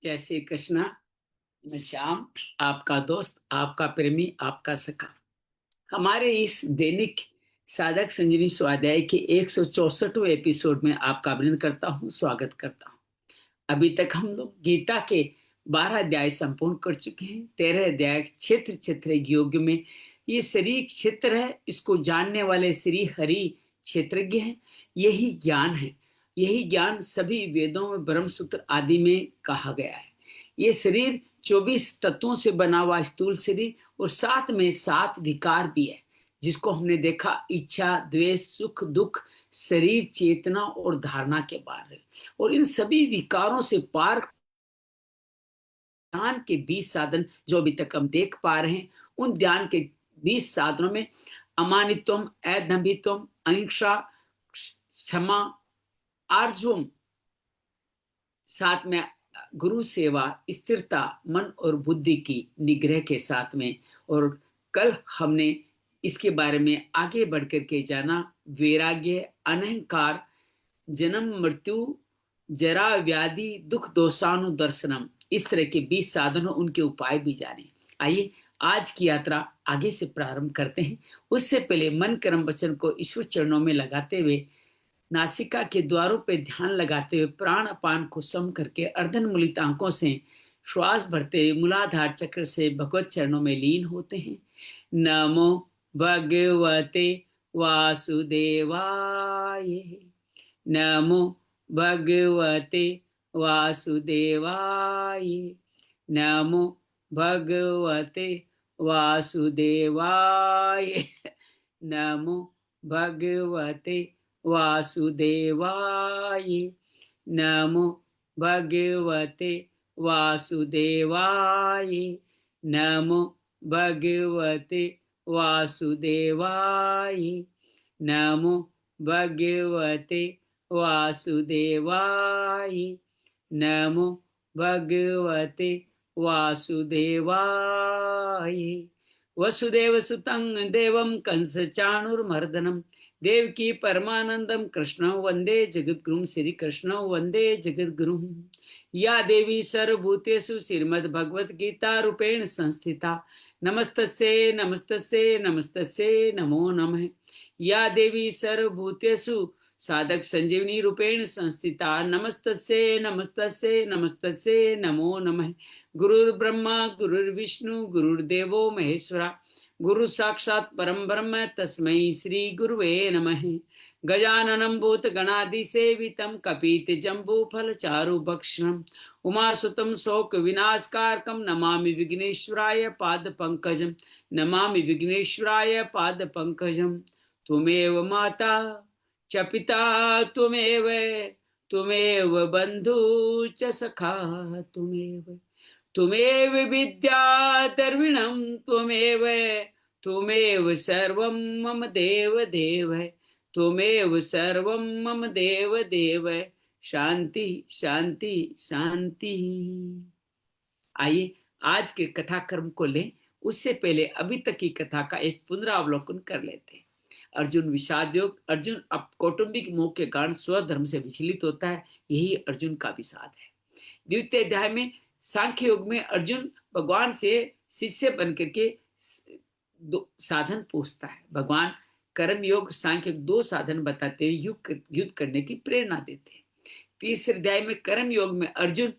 जय श्री कृष्णा। मैं श्याम, आपका दोस्त, आपका प्रेमी, आपका सखा। हमारे इस दैनिक साधक संजीवनी स्वाध्याय के 164वें एपिसोड में आपका अभिनंदन करता हूँ, स्वागत करता हूँ। अभी तक हम लोग गीता के 12 अध्याय संपूर्ण कर चुके हैं। 13 अध्याय क्षेत्र क्षेत्र योग में ये शरीर क्षेत्र है, इसको जानने वाले श्री हरि क्षेत्रज्ञ हैं। यही ज्ञान है, यही ज्ञान सभी वेदों में ब्रह्म सूत्र आदि में कहा गया है। ये शरीर 24 तत्वों से बना हुआ स्थूल शरीर और साथ में 7 विकार भी है, जिसको हमने देखा इच्छा, द्वेष, सुख, दुख, शरीर, चेतना और धारणा के बारे। और इन सभी विकारों से पार ध्यान के 20 साधन जो अभी तक हम देख पा रहे हैं, उन ध्यान के 20 साधनों में अमानित्वम, अदम्भित्वम, अहिंसा, क्षमा, आर्जवम, साथ में गुरु सेवा, स्थिरता, मन और बुद्धि की निग्रह के साथ में। और कल हमने इसके बारे में आगे बढ़कर के जाना वैराग्य, अनहंकार, जन्म मृत्यु, जरा व्याधि, दुख दोषानुदर्शनम, इस तरह के 20 साधनों, उनके उपाय भी जाने। आइए आज की यात्रा आगे से प्रारंभ करते हैं। उससे पहले मन कर्म वचन को ईश्वर चरणों में लगाते हुए, नासिका के द्वारों पे ध्यान लगाते हुए, प्राण अपान को सम करके अर्धन मुलित आंखों से श्वास भरते हुए मूलाधार चक्र से भगवत चरणों में लीन होते हैं। नमो भगवते वासुदेवाय, नमो भगवते वासुदेवाय, नमो भगवते वासुदेवाय, नमो भगवते वासुदेवाय, नमो भगवते वासुदेवाय, नमो भगवते वासुदेवाय, नमो भगवते वासुदेवाय, नमो भगवते वासुदेवाय। वसुदेव सुतं देवं कंस चाणूरमर्दनम, देवकी परमानंदम कृष्ण वंदे जगद्गुरुम, श्री कृष्ण वंदे जगद्गुरुम। या देवी सर्वभूतेषु श्रीमद्भगवत गीता रूपेण संस्थिता, नमस्तस्यै नमस्तस्यै नमस्तस्यै नमो नमः। या देवी सर्वभूतेषु साधक संजीवनी रूपेण संस्थिता, नमस्तस्यै नमस्तस्यै नमस्तस्यै नमो नमः। गुरुर्ब्रह्मा गुरुर्विष्णु गुरुर्देवो महेश्वरा, गुरु साक्षात् परम ब्रह्म तस्मै श्री गुरुवे नमः। गजाननं भूतगणाधिसेवितं कपितजम्बूफलचारुभक्षणम् उमासुतं शोकविनाशकारकं नमामि विघ्नेश्वराय पादपङ्कजं, नमामि विघ्नेश्वराय पादपङ्कजं। त्वमेव माता च पिता त्वमेव, त्वमेव बन्धु च सखा त्वमेव, त्वमेव विद्या द्रविणं त्वमेव, त्वमेव सर्वं मम देव देव, त्वमेव सर्वं मम देव देव। शांति शांति शांति। आइए आज के कथा क्रम को लें, उससे पहले अभी तक की कथा का एक पुनरावलोकन कर लेते हैं। अर्जुन विषाद योग। अर्जुन अब कौटुंबिक मोह के कारण स्वधर्म से विचलित होता है, यही अर्जुन का विषाद है। द्वितीय अध्याय में सांख्य योग में अर्जुन भगवान से शिष्य बनकर के दो साधन पूछता है। भगवान कर्म योग, सांख्य योग, दो साधन बताते हुए युद्ध करने की प्रेरणा देते हैं। तीसरे अध्याय में कर्म योग में अर्जुन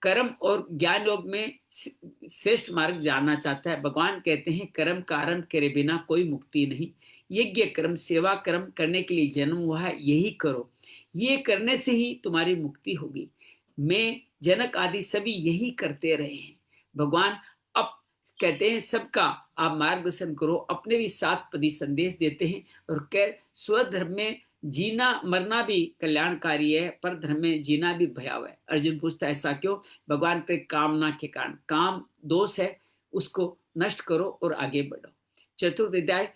कर्म और ज्ञान योग में श्रेष्ठ मार्ग जानना चाहता है। भगवान कहते हैं कर्म कारण करे बिना कोई मुक्ति नहीं, यज्ञ कर्म सेवा कर्म करने के लिए जन्म हुआ है, यही करो, ये करने से ही तुम्हारी मुक्ति होगी। मैं जनक आदि सभी यही करते रहे हैं। भगवान अब कहते हैं सबका आप मार्गदर्शन करो, अपने भी 7 पदी संदेश देते हैं और कह स्वधर्म में जीना मरना भी कल्याणकारी है, पर धर्म में जीना भी भयावह है। अर्जुन पूछता है ऐसा क्यों? भगवान पे कामना के कारण, काम दोष है, उसको नष्ट करो और आगे बढ़ो। चतुर्थ अध्याय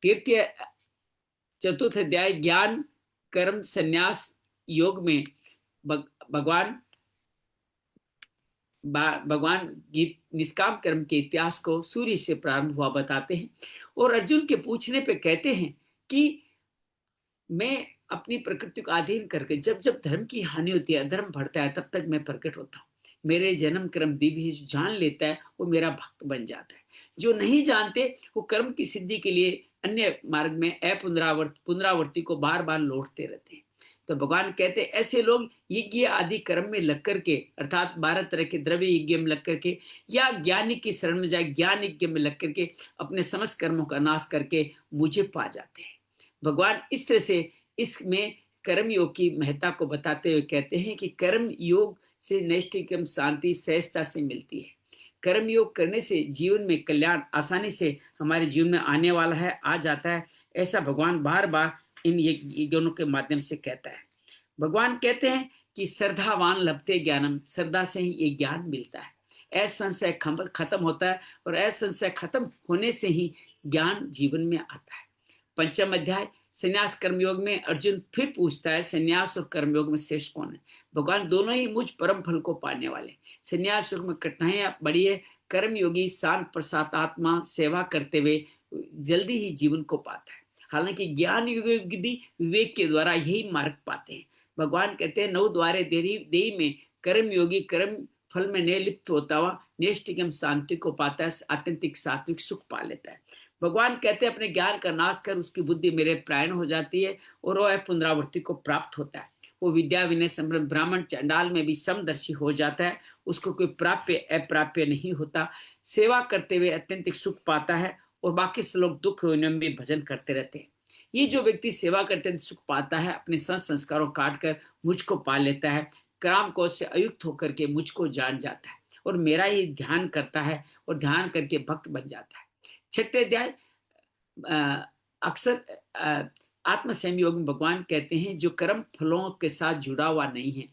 तृतीय चतुर्थ अध्याय ज्ञान कर्म संन्यास योग में भगवान गीत निष्काम कर्म के इतिहास को सूर्य से प्रारंभ हुआ बताते हैं। और अर्जुन के पूछने पे कहते हैं कि मैं अपनी प्रकृति को अधीन करके जब जब धर्म की हानि होती है, अधर्म बढ़ता है, तब तक मैं प्रकट होता हूँ। मेरे जन्म कर्म दिव्य जो जान लेता है वो मेरा भक्त बन जाता है। जो नहीं जानते वो कर्म की सिद्धि के लिए अन्य मार्ग में पुनरावर्ती को बार बार लौटते रहते हैं। तो भगवान कहते हैं ऐसे लोग यज्ञ आदि कर्म में लग करके, अर्थात 12 तरह के द्रव्य यज्ञ में लग करके या ज्ञानी की शरण में जाए ज्ञान यज्ञ में लग करके अपने समस्त कर्मों का नाश करके मुझे पा जाते हैं। भगवान इस तरह से इसमें कर्म योग की महत्ता को बताते हुए कहते हैं कि कर्म योग से नैष्ठिकम शांति सहजता से मिलती है। कर्म योग करने से जीवन में कल्याण आसानी से हमारे जीवन में आने वाला है, आ जाता है। ऐसा भगवान बार बार इन यज्ञों के माध्यम से कहता है। भगवान कहते हैं कि श्रद्धावान लभते ज्ञानम, श्रद्धा से ही ये ज्ञान मिलता है। असंशय खत्म होता है और असंशय खत्म होने से ही ज्ञान जीवन में आता है। पंचम अध्याय संन्यास कर्मयोग में अर्जुन फिर पूछता है संन्यास और कर्मयोग में श्रेष्ठ कौन है। भगवान दोनों ही मुझ परम फल को पाने वाले। संन्यास योग में कठिनाइयां बड़ी है, कर्मयोगी शांत प्रसादात्मा सेवा करते हुए जल्दी ही जीवन को पाता है। हालांकि ज्ञान योगी भी विवेक के द्वारा यही मार्ग पाते हैं। भगवान कहते हैं 9 द्वारे देही में कर्मयोगी कर्म फल में निर्लिप्त होता हुआ नैष्ठिकम शांति को पाता है, आत्यंतिक सात्विक सुख पा लेता है। भगवान कहते हैं अपने ज्ञान का नाश कर उसकी बुद्धि मेरे प्रायण हो जाती है और वह पुनरावृत्ति को प्राप्त होता है। वो विद्या विनय संपन्न ब्राह्मण चंडाल में भी समदर्शी हो जाता है, उसको कोई प्राप्य अप्राप्य नहीं होता। सेवा करते हुए अत्यंतिक सुख पाता है और बाकी सब लोग दुख में भी भजन करते रहते हैं। ये जो व्यक्ति सेवा करते सुख पाता है अपने संस्कारों काट कर मुझको पा लेता है, काम क्रोध से अयुक्त होकर के मुझको जान जाता है और मेरा ही ध्यान करता है और ध्यान करके भक्त बन जाता है। छठे अध्याय अक्सर आत्म संयोग में भगवान कहते हैं जो कर्म फलों के साथ जुड़ा हुआ नहीं है,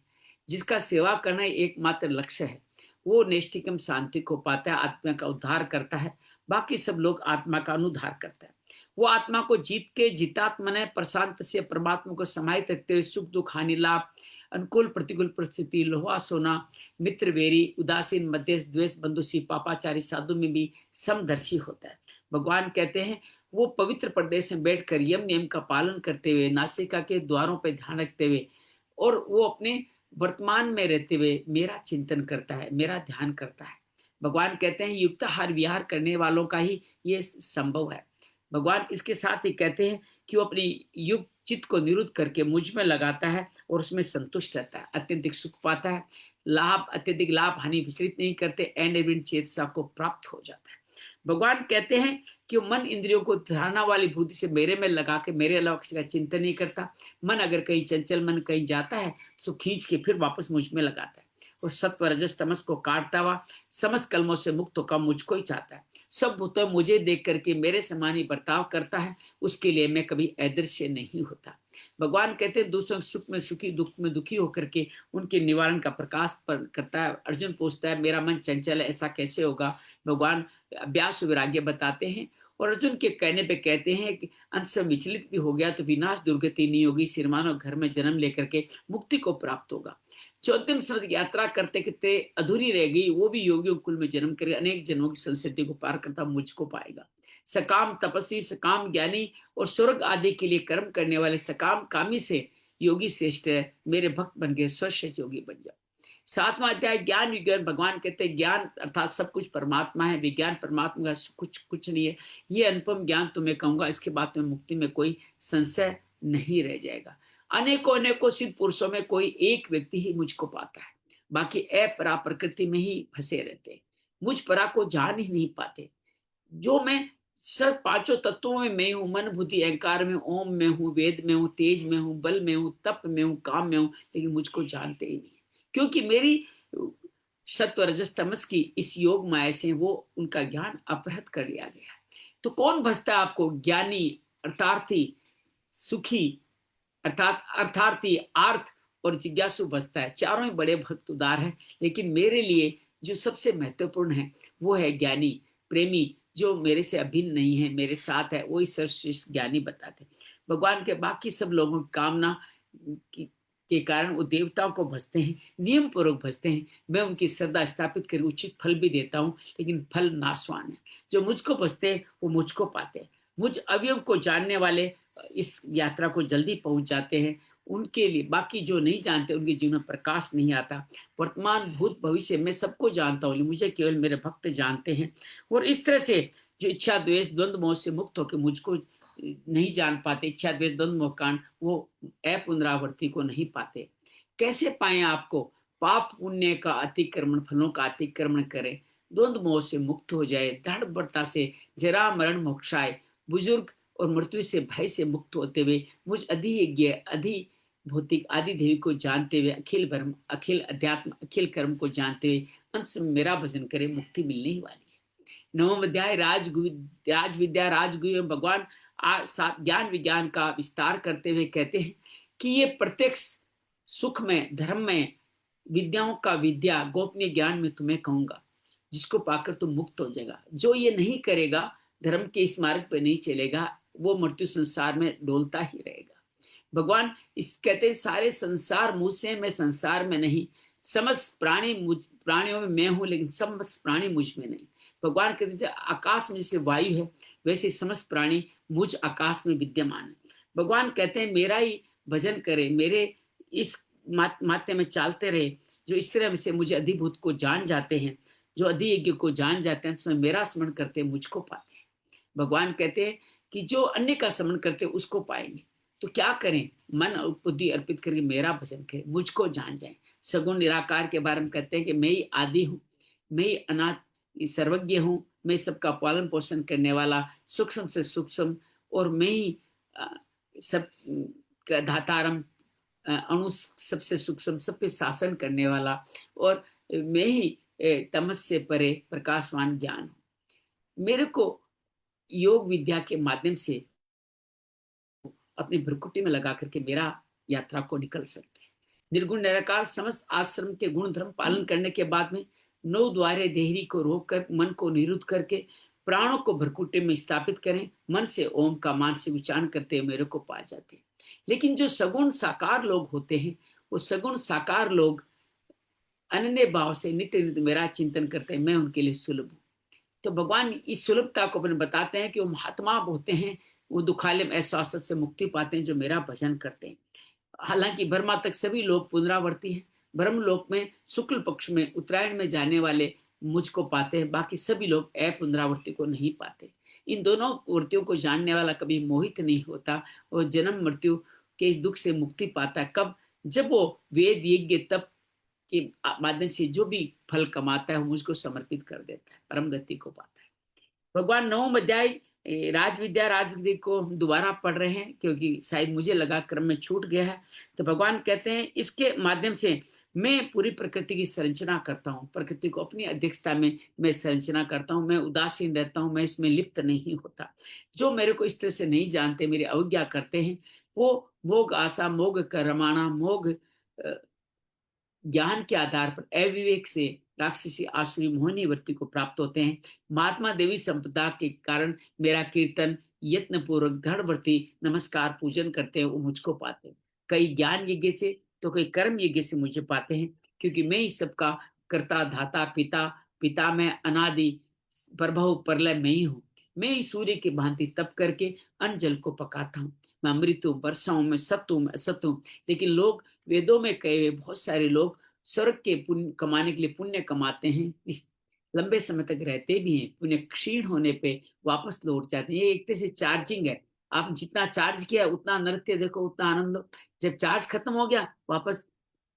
जिसका सेवा करना एकमात्र लक्ष्य है, वो नैष्ठिकम शांति को पाता है, आत्मा का उद्धार करता है। बाकी सब लोग आत्मा का अनुद्धार करता है। वो आत्मा को जीत के जितात्मा ने प्रशांत से परमात्मा को समाहित रखते हुए सुख दुख हानि लाभ अनुकूल प्रतिकूल परिस्थिति लोहा सोना मित्र वेरी उदासीन मध्यस्थ द्वेष बंधुसी पापाचारी साधु में भी समदर्शी होता है। भगवान कहते हैं वो पवित्र प्रदेश में बैठकर यम नियम का पालन करते हुए नासिका के द्वारों पर ध्यान रखते हुए और वो अपने वर्तमान में रहते हुए मेरा चिंतन करता है, मेरा ध्यान करता है। भगवान कहते हैं युक्ताहार विहार करने वालों का ही ये संभव है। भगवान इसके साथ ही कहते हैं कि वो अपनी युक्त चित्त को निरुद्ध करके मुझ में लगाता है और उसमें संतुष्ट रहता है, अत्यंतिक सुख पाता है। लाभ अत्यधिक लाभ हानि विचलित नहीं करते, एंड चेतसा को प्राप्त हो जाता है। भगवान कहते हैं कि मन इंद्रियों को धारणा वाली बुद्धि से मेरे में लगा के मेरे अलावा किसी का चिंतन नहीं करता। मन अगर कहीं चंचल मन कहीं जाता है तो खींच के फिर वापस मुझ में लगाता है और सत्व रजस तमस को काटता हुआ समस्त कलमों से मुक्त होकर मुझको ही चाहता है। सब भूतों मुझे देख करके मेरे समान ही बर्ताव करता है, उसके लिए मैं कभी अदृश्य नहीं होता। भगवान कहते हैं दूसरों सुख में सुखी दुख में दुखी होकर के उनके निवारण का प्रकाश पर करता है। अर्जुन पूछता है मेरा मन चंचल है, ऐसा कैसे होगा। भगवान अभ्यास वैराग्य बताते हैं और अर्जुन के कहने पे कहते हैं कि अंत से विचलित भी हो गया तो विनाश दुर्गति नहीं होगी, सिरमानो घर में जन्म लेकर के मुक्ति को प्राप्त होगा। जो अंतिम समय यात्रा करते करते अधूरी रह गई वो भी योगियों कुल में जन्म करे अनेक जन्मों की संसिद्धि को पार करता मुझको पाएगा। सकाम तपस्वी सकाम ज्ञानी और स्वर्ग आदि के लिए कर्म करने वाले सकाम कामी से योगी श्रेष्ठ है, मेरे भक्त बन गए स्वस्थ योगी बन जाओ। 7वां अध्याय ज्ञान विज्ञान। भगवान कहते हैं ज्ञान अर्थात सब कुछ परमात्मा है, विज्ञान परमात्मा का कुछ नहीं है। ये अनुपम ज्ञान तुम्हें कहूंगा, इसके बाद तुम्हें मुक्ति में कोई संशय नहीं रह जाएगा। अनेकों अनेकों सिद्ध पुरुषों में कोई एक व्यक्ति ही मुझको पाता है, बाकी अपरा प्रकृति में ही फंसे रहते, मुझ परा को जान ही नहीं पाते। जो मैं सब 5 तत्वों में मैं हूँ, मन बुद्धि अहंकार में, ओम में हूँ, वेद में हूँ, तेज में हूँ, बल में हूँ, तप में हूँ, काम में हूँ, लेकिन मुझको जानते ही नहीं, क्योंकि मेरी सत्व रजस तमस की इस योग माया से वो उनका ज्ञान अपहृत कर लिया गया। तो कौन भजता है आपको? ज्ञानी अर्थार्थी सुखी अर्थात अर्थार्थी आर्थ और जिज्ञासु बसता है। चारों ही बड़े भक्त उदार हैं, लेकिन मेरे लिए जो सबसे महत्वपूर्ण है वो है ज्ञानी प्रेमी, जो मेरे से अभिन्न नहीं है, मेरे साथ है, वही सर्वश्रेष्ठ ज्ञानी बताते। भगवान के बाकी सब लोगों की कामना के कारण वो देवताओं को भजते हैं, नियम पूर्वक भजते हैं। मैं उनकी श्रद्धा स्थापित कर उचित फल भी देता हूँ, लेकिन फल नाशवान है। जो मुझको भजते हैं वो मुझको पाते हैं। मुझ अवयव को जानने वाले इस यात्रा को जल्दी पहुंच जाते हैं, उनके लिए, बाकी जो नहीं जानते उनके जीवन में प्रकाश नहीं आता। वर्तमान भूत भविष्य मैं सबको जानता हूँ, मुझे केवल मेरे भक्त जानते हैं। और इस तरह से जो इच्छा द्वेष द्वंद्व मोह से मुक्त होकर मुझको नहीं जान पाते, इच्छा द्वेष द्वंद्व मोह कांड, वो अपुनरावर्ती को नहीं पाते। कैसे पाए आपको? पाप पुण्य का अतिक्रमण, फलों का अतिक्रमण करे, द्वंद्व मोह से मुक्त हो जाए, दृढ़ता से जरा मरण मोक्षाय, बुजुर्ग और मृत्यु से भय से मुक्त होते हुए मुझ अधियज्ञ अधि भौतिक आदि देवी को जानते हुए, अखिल ब्रह्म अखिल अध्यात्म अखिल कर्म को जानते हुए अंश में मेरा भजन करे, मुक्ति मिलने ही वाली है। नवम अध्याय राज विद्या राजगुरु में भगवान ज्ञान विज्ञान का विस्तार करते हुए कहते हैं कि ये प्रत्यक्ष सुख में, धर्म में, विद्याओं का विद्या गोपनीय ज्ञान में तुम्हें कहूंगा, जिसको पाकर तुम मुक्त हो जाएगा। जो ये नहीं करेगा, धर्म के इस मार्ग पर नहीं चलेगा, वो मृत्यु संसार में डोलता ही रहेगा। भगवान इस कहते हैं सारे संसार मुझसे, मैं संसार में नहीं, समस्त प्राणी प्राणियों में मैं हूं, लेकिन समस्त प्राणी मुझ में नहीं। भगवान कहते हैं आकाश में जैसे वायु है, वैसे समस्त प्राणी मुझ आकाश में विद्यमान है। भगवान कहते हैं मेरा ही भजन करे, मेरे इस माते में चालते रहे। जो इस तरह से मुझे अधिभूत को जान जाते हैं, जो अधियज्ञ को जान जाते हैं, इसमें मेरा स्मरण करते हैं, मुझको पाते हैं। भगवान कहते हैं कि जो अन्य का स्मरण करते हैं उसको पाएंगे। तो क्या करें? मन और बुद्धि अर्पित करके मेरा भजन करें, मुझको जान जाए। सगुण निराकार के बारे में कहते हैं कि मैं ही आदि हूँ, मैं ही अनाथ सर्वज्ञ हूँ, मैं सबका पालन पोषण करने वाला, सूक्ष्म से सूक्ष्म, और मैं ही सब का धातारम, अणु सबसे सूक्ष्म, सब पे शासन करने वाला, और मैं ही तमस से परे प्रकाशवान ज्ञान हूँ। मेरे को योग विद्या के माध्यम से अपनी भ्रुकुटी में लगा करके मेरा यात्रा को निकल सकते हैं। निर्गुण निराकार समस्त आश्रम के गुण धर्म पालन करने के बाद में 9 द्वारे देहरी को रोक कर मन को निरुद्ध करके प्राणों को भ्रुकुटी में स्थापित करें, मन से ओम का मानसिक उच्चारण करते हुए मेरे को पा जाते हैं। लेकिन जो सगुण साकार लोग होते हैं, वो सगुण साकार लोग अनन्य भाव से नित्य नित्य मेरा चिंतन करते हैं, मैं उनके लिए सुलभ हूँ। तो भगवान इस सुलभता को अपने बताते हैं कि वो महात्मा होते हैं, वो दुखालय एहसास से मुक्ति पाते हैं जो मेरा भजन करते हैं। हालांकि ब्रह्मा तक सभी लोग पुनरावर्ती हैं, ब्रह्म लोक में शुक्ल पक्ष में उत्तरायण में जाने वाले मुझको पाते हैं, बाकी सभी लोग अपुनरावर्ती को नहीं पाते। इन दोनों वृत्तियों को जानने वाला कभी मोहित नहीं होता और जन्म मृत्यु के इस दुख से मुक्ति पाता है। कब? जब वो वेद यज्ञ तप के माध्यम से जो भी फल कमाता है वो मुझको समर्पित कर देता है, परम गति को पाता है। भगवान 9 अध्याय राज विद्या राजविद्या को हम दोबारा पढ़ रहे हैं क्योंकि शायद मुझे लगा क्रम में छूट गया है। तो भगवान कहते हैं इसके माध्यम से मैं पूरी प्रकृति की संरचना करता हूँ, प्रकृति को अपनी अध्यक्षता में मैं संरचना करता हूँ, मैं उदासीन रहता हूँ, मैं इसमें लिप्त नहीं होता। जो मेरे को इस तरह से नहीं जानते, मेरी अवज्ञा करते हैं, वो मोग आशा, मोग कर रमाना, मोग ज्ञान के आधार पर अविवेक से राक्षसी आसुरी मोहिनी वृत्ति को प्राप्त होते हैं। महात्मा देवी संपदा के कारण मेरा कीर्तन यत्न पूर्वक दृढ़व्रती नमस्कार पूजन करते हैं, वो मुझको पाते हैं। कई ज्ञान यज्ञ से तो कई कर्म यज्ञ से मुझे पाते हैं, क्योंकि मैं ही सबका कर्ता धाता पिता, पिता में अनादि प्रभव प्रलय में ही हूँ। मैं ही सूर्य की भांति तप करके अन्न जल को पकाता हूँ। मैं अमृत हूँ, वर्षा हूँ, मैं सत्य हूँ, मैं असत हूँ। लेकिन लोग वेदों में कहे हुए बहुत सारे लोग स्वर्ग के पुण्य कमाने के लिए पुण्य कमाते हैं, इस लंबे समय तक रहते भी हैं, पुण्य क्षीण होने पे वापस लौट जाते हैं। ये एक तरह से चार्जिंग है, आप जितना चार्ज किया उतना नृत्य देखो, उतना आनंद लो। जब चार्ज खत्म हो गया वापस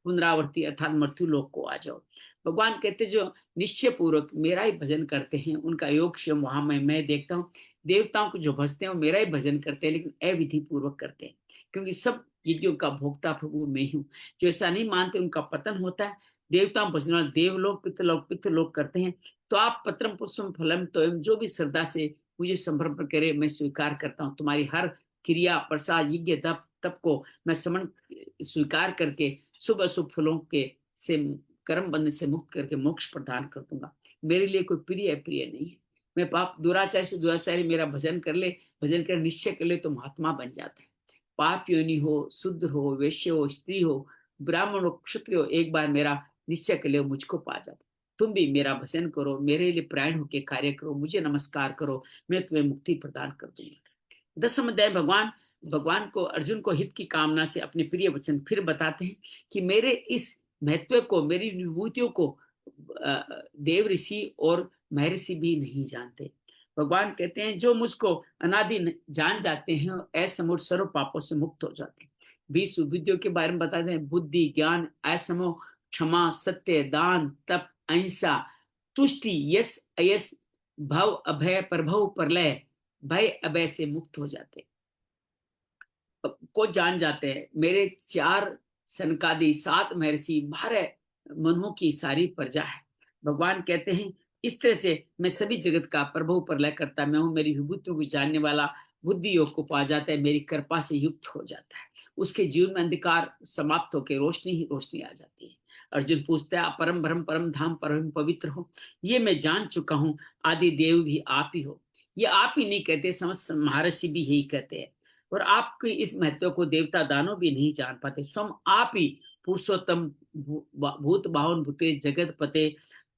पुनरावृत्ति अर्थात मृत्यु लोक को आ जाओ। भगवान कहते जो निश्चय पूर्वक मेरा ही भजन करते हैं उनका योग क्षम वहां मैं देखता हूँ। देवताओं को जो भजते हैं वो मेरा ही भजन करते हैं, लेकिन अविधि पूर्वक करते हैं, क्योंकि सब यज्ञों का भोक्ता प्रभु मैं ही हूँ। जो ऐसा नहीं मानते उनका पतन होता है। देवता भजन वाले देवलोक पितृलोक करते हैं। तो आप पत्रम पुष्पम फलम तो जो भी श्रद्धा से मुझे समर्पण करे मैं स्वीकार करता हूँ। तुम्हारी हर क्रिया प्रसाद यज्ञ तप तप को मैं समन स्वीकार करके शुभ अशुभ फलों के से कर्म बंधन से मुक्त करके मोक्ष प्रदान कर दूंगा। मेरे लिए कोई प्रिय प्रिय नहीं है। मैं पाप दुराचारी से दुराचारी मेरा भजन कर ले, भजन कर निश्चय कर ले तो महात्मा बन जाता है। पाप योनि हो, शुद्र हो, वैश्य हो, स्त्री हो, ब्राह्मण हो, क्षत्रिय हो, एक बार मेरा निश्चय कर ले मुझको पा जाता। तुम भी मेरा भजन करो, मेरे लिए प्राण होकर कार्य करो, मुझे नमस्कार करो, मैं तुम्हें मुक्ति प्रदान कर दूंगा। 10 अध्याय भगवान भगवान को अर्जुन को हित की कामना से अपने प्रिय वचन फिर बताते हैं कि मेरे इस महत्व को, मेरी विभूतियों को देव ऋषि और महर्षि भी नहीं जानते। भगवान कहते हैं जो मुझको अनादि जान जाते हैं असमूढ़ सर्व पापों से मुक्त हो जाते हैं। 20 विभूतियों के बारे में बताते हैं, बुद्धि, ज्ञान, असमो, क्षमा, सत्य, दान, तप, अहिंसा, तुष्टि, यश, अयस, भव, अभय, प्रभव, प्रलय, भय, अभय से मुक्त हो जाते को जान जाते हैं। मेरे 4 सनकादि, 7 महर्षि, 12 मनुओं की सारी प्रजा है। भगवान कहते हैं इस तरह से मैं सभी जगत का प्रभु प्रलय करता मैं हूँ। मेरी विभूतियों को जानने वाला बुद्धि योग को पा जाता है, मेरी कृपा से युक्त हो जाता है। उसके जीवन में अंधकार समाप्त होकर रोशनी ही रोशनी आ जाती है। अर्जुन पूछता है परम ब्रह्म, परम धाम, परम पवित्र हो, ये मैं जान चुका हूँ, आदि देव भी आप ही हो। ये आप ही नहीं कहते, समस्त महर्षि भी यही कहते हैं। और आपके इस महत्व को देवता दानव भी नहीं जान पाते। स्वयं आप ही पुरुषोत्तम, भूत बाहुन भूतेश जगत पते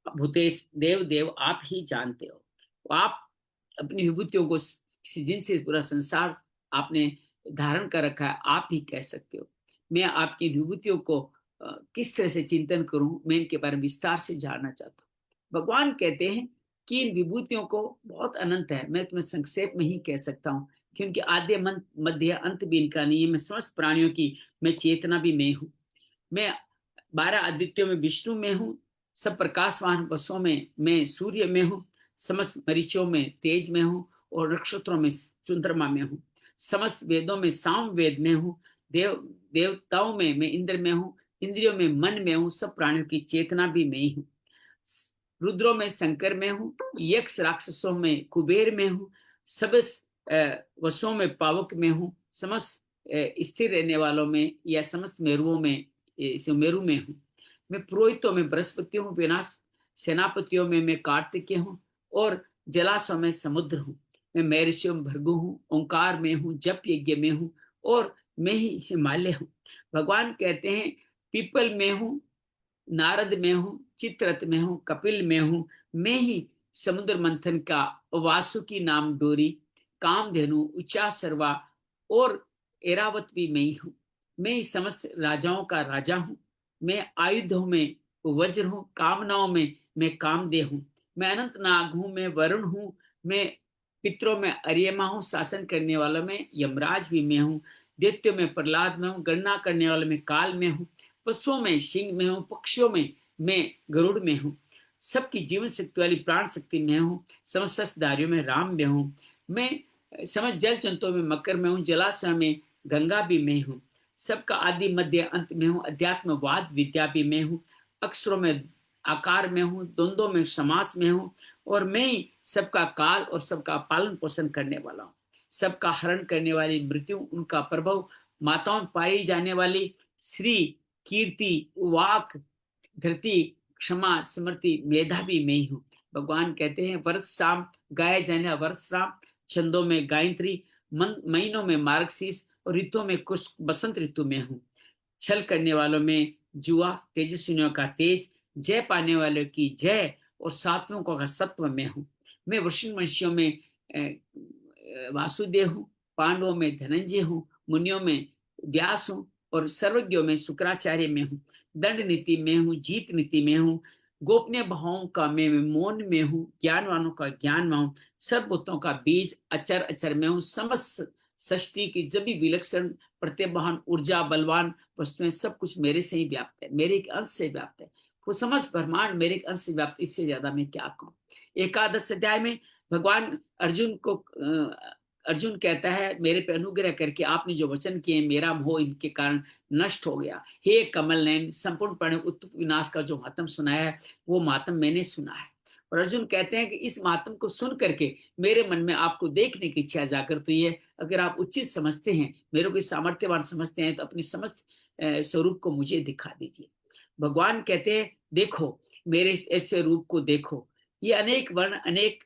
भूतेश देव देव आप ही जानते हो। आप अपनी विभूतियों को जिनसे पूरा संसार आपने धारण कर रखा है, आप ही कह सकते हो। मैं आपकी विभूतियों को किस तरह से चिंतन करूं, मैं इनके बारे में विस्तार से जानना चाहता हूँ। भगवान कहते हैं कि इन विभूतियों को बहुत अनंत है, मैं तुम्हें संक्षेप में ही कह सकता हूँ क्योंकि आद्य मध्य अंत भी इनका नहीं है। मैं समस्त प्राणियों की मैं चेतना भी मैं हूँ। मैं 12 आदित्यों में विष्णु में हूँ, सब प्रकाशवान वसों में मैं सूर्य में हूँ, समस्त मरीचों में तेज में हूँ और नक्षत्रों में चंद्रमा में हूँ, समस्त वेदों में साम वेद में हूँ, देवताओं में मैं इंद्र में हूँ, इंद्रियों में मन में हूँ, सब प्राणियों की चेतना भी मैं ही हूँ। रुद्रों में शंकर में हूँ, यक्ष राक्षसों में कुबेर में हूँ, सब वसों में पावक में हूँ, समस्त स्थिर रहने वालों में या समस्त मेरुओं में मेरु में हूँ। मैं पुरोहितों में बृहस्पति हूँ, विनाश सेनापतियों में मैं कार्तिकेय हूँ और जलाशयों में समुद्र हूँ। मैं महर्षियों में भृगु हूँ, ओंकार में हूँ, जप यज्ञ में हूँ और मैं ही हिमालय हूँ। भगवान कहते हैं पीपल में हूँ, नारद में हूँ, चित्ररथ में हूँ, कपिल में हूँ, मैं ही समुद्र मंथन का वासुकी नाम डोरी, कामधेनु, उच्चा सर्वा और एरावत भी मैं ही हूँ। मैं ही समस्त राजाओं का राजा हूँ। मैं आयुधों में वज्र हूँ, कामनाओं में मैं कामदेव हूँ। मैं अनंत नाग हूँ, मैं वरुण हूँ। मैं पितरों में अर्यमा हूँ, शासन करने वाला में यमराज भी मैं हूँ। दैत्यों में प्रहलाद में हूँ, गणना करने वाले में काल में हूँ। पशुओं में सिंह में हूँ, पक्षियों में मैं गरुड़ में हूँ, सबकी जीवन शक्ति वाली प्राण शक्ति में हूँ, समस्त शस्त्रधारियों में राम में हूँ। मैं समस्त जल जंतुओं में मकर में हूँ, जलाशय में गंगा भी मैं हूँ, सबका आदि मध्य अंत में हूँ, अध्यात्मवाद विद्या भी मैं हूँ, अक्षरों में आकार में हूँ, द्वंद्वों में समास में हूँ और मैं ही सबका काल और सबका पालन पोषण करने वाला हूँ। सबका हरण करने वाली मृत्यु, उनका प्रभव, माताओं पाई जाने वाली श्री, कीर्ति, वाक, धरती, क्षमा, स्मृति, मेधा भी मैं ही हूँ। भगवान कहते हैं वर्ष शाम गाया जाने वर्षराम, छंदों में गायत्री, महीनों में मार्गशीर्ष और ऋतुओं में कुछ बसंत ऋतु में हूँ। छल करने वालों में जुआ, तेजस्विनियों का तेज, जय पाने वालों की जय और सात्विकों का सत्व में हूँ। मैं वृषिणवंशियों में वासुदेव हूँ, पांडवों में धनंजय हूँ, मुनियों में व्यास हूँ और सर्वज्ञों में शुक्राचार्य में हूँ। दंड नीति में हूँ, जीत नीति में हूँ, गोपनीय भावों का मैं मौन में हूँ, ज्ञानवानों का ज्ञान में हूँ, सर्वभूतों का बीज अचर अचर में हूँ। समस्त सृष्टि की जब विलक्षण प्रतिभान ऊर्जा बलवान वस्तुएं सब कुछ मेरे से ही व्याप्त है, मेरे एक अंश से व्याप्त है। वो समस्त ब्रह्मांड मेरे एक अंश से व्याप्त, इससे ज्यादा मैं क्या कहूँ। एकादश अध्याय में भगवान अर्जुन कहता है मेरे पे अनुग्रह करके आपने जो वचन किए मेरा मोह इनके कारण नष्ट हो गया। हे कमल नयन, संपूर्ण प्राणी उत्पत्ति विनाश का जो मातम सुनाया है वो मातम मैंने सुना है। और अर्जुन कहते हैं कि इस मातम को सुन करके मेरे मन में आपको देखने की इच्छा जागृत हुई है। अगर आप उचित समझते हैं, मेरे को सामर्थ्यवान समझते हैं, तो अपनी समस्त स्वरूप को मुझे दिखा दीजिए। भगवान कहते हैं देखो मेरे ऐसे रूप को देखो, ये अनेक वर्ण अनेक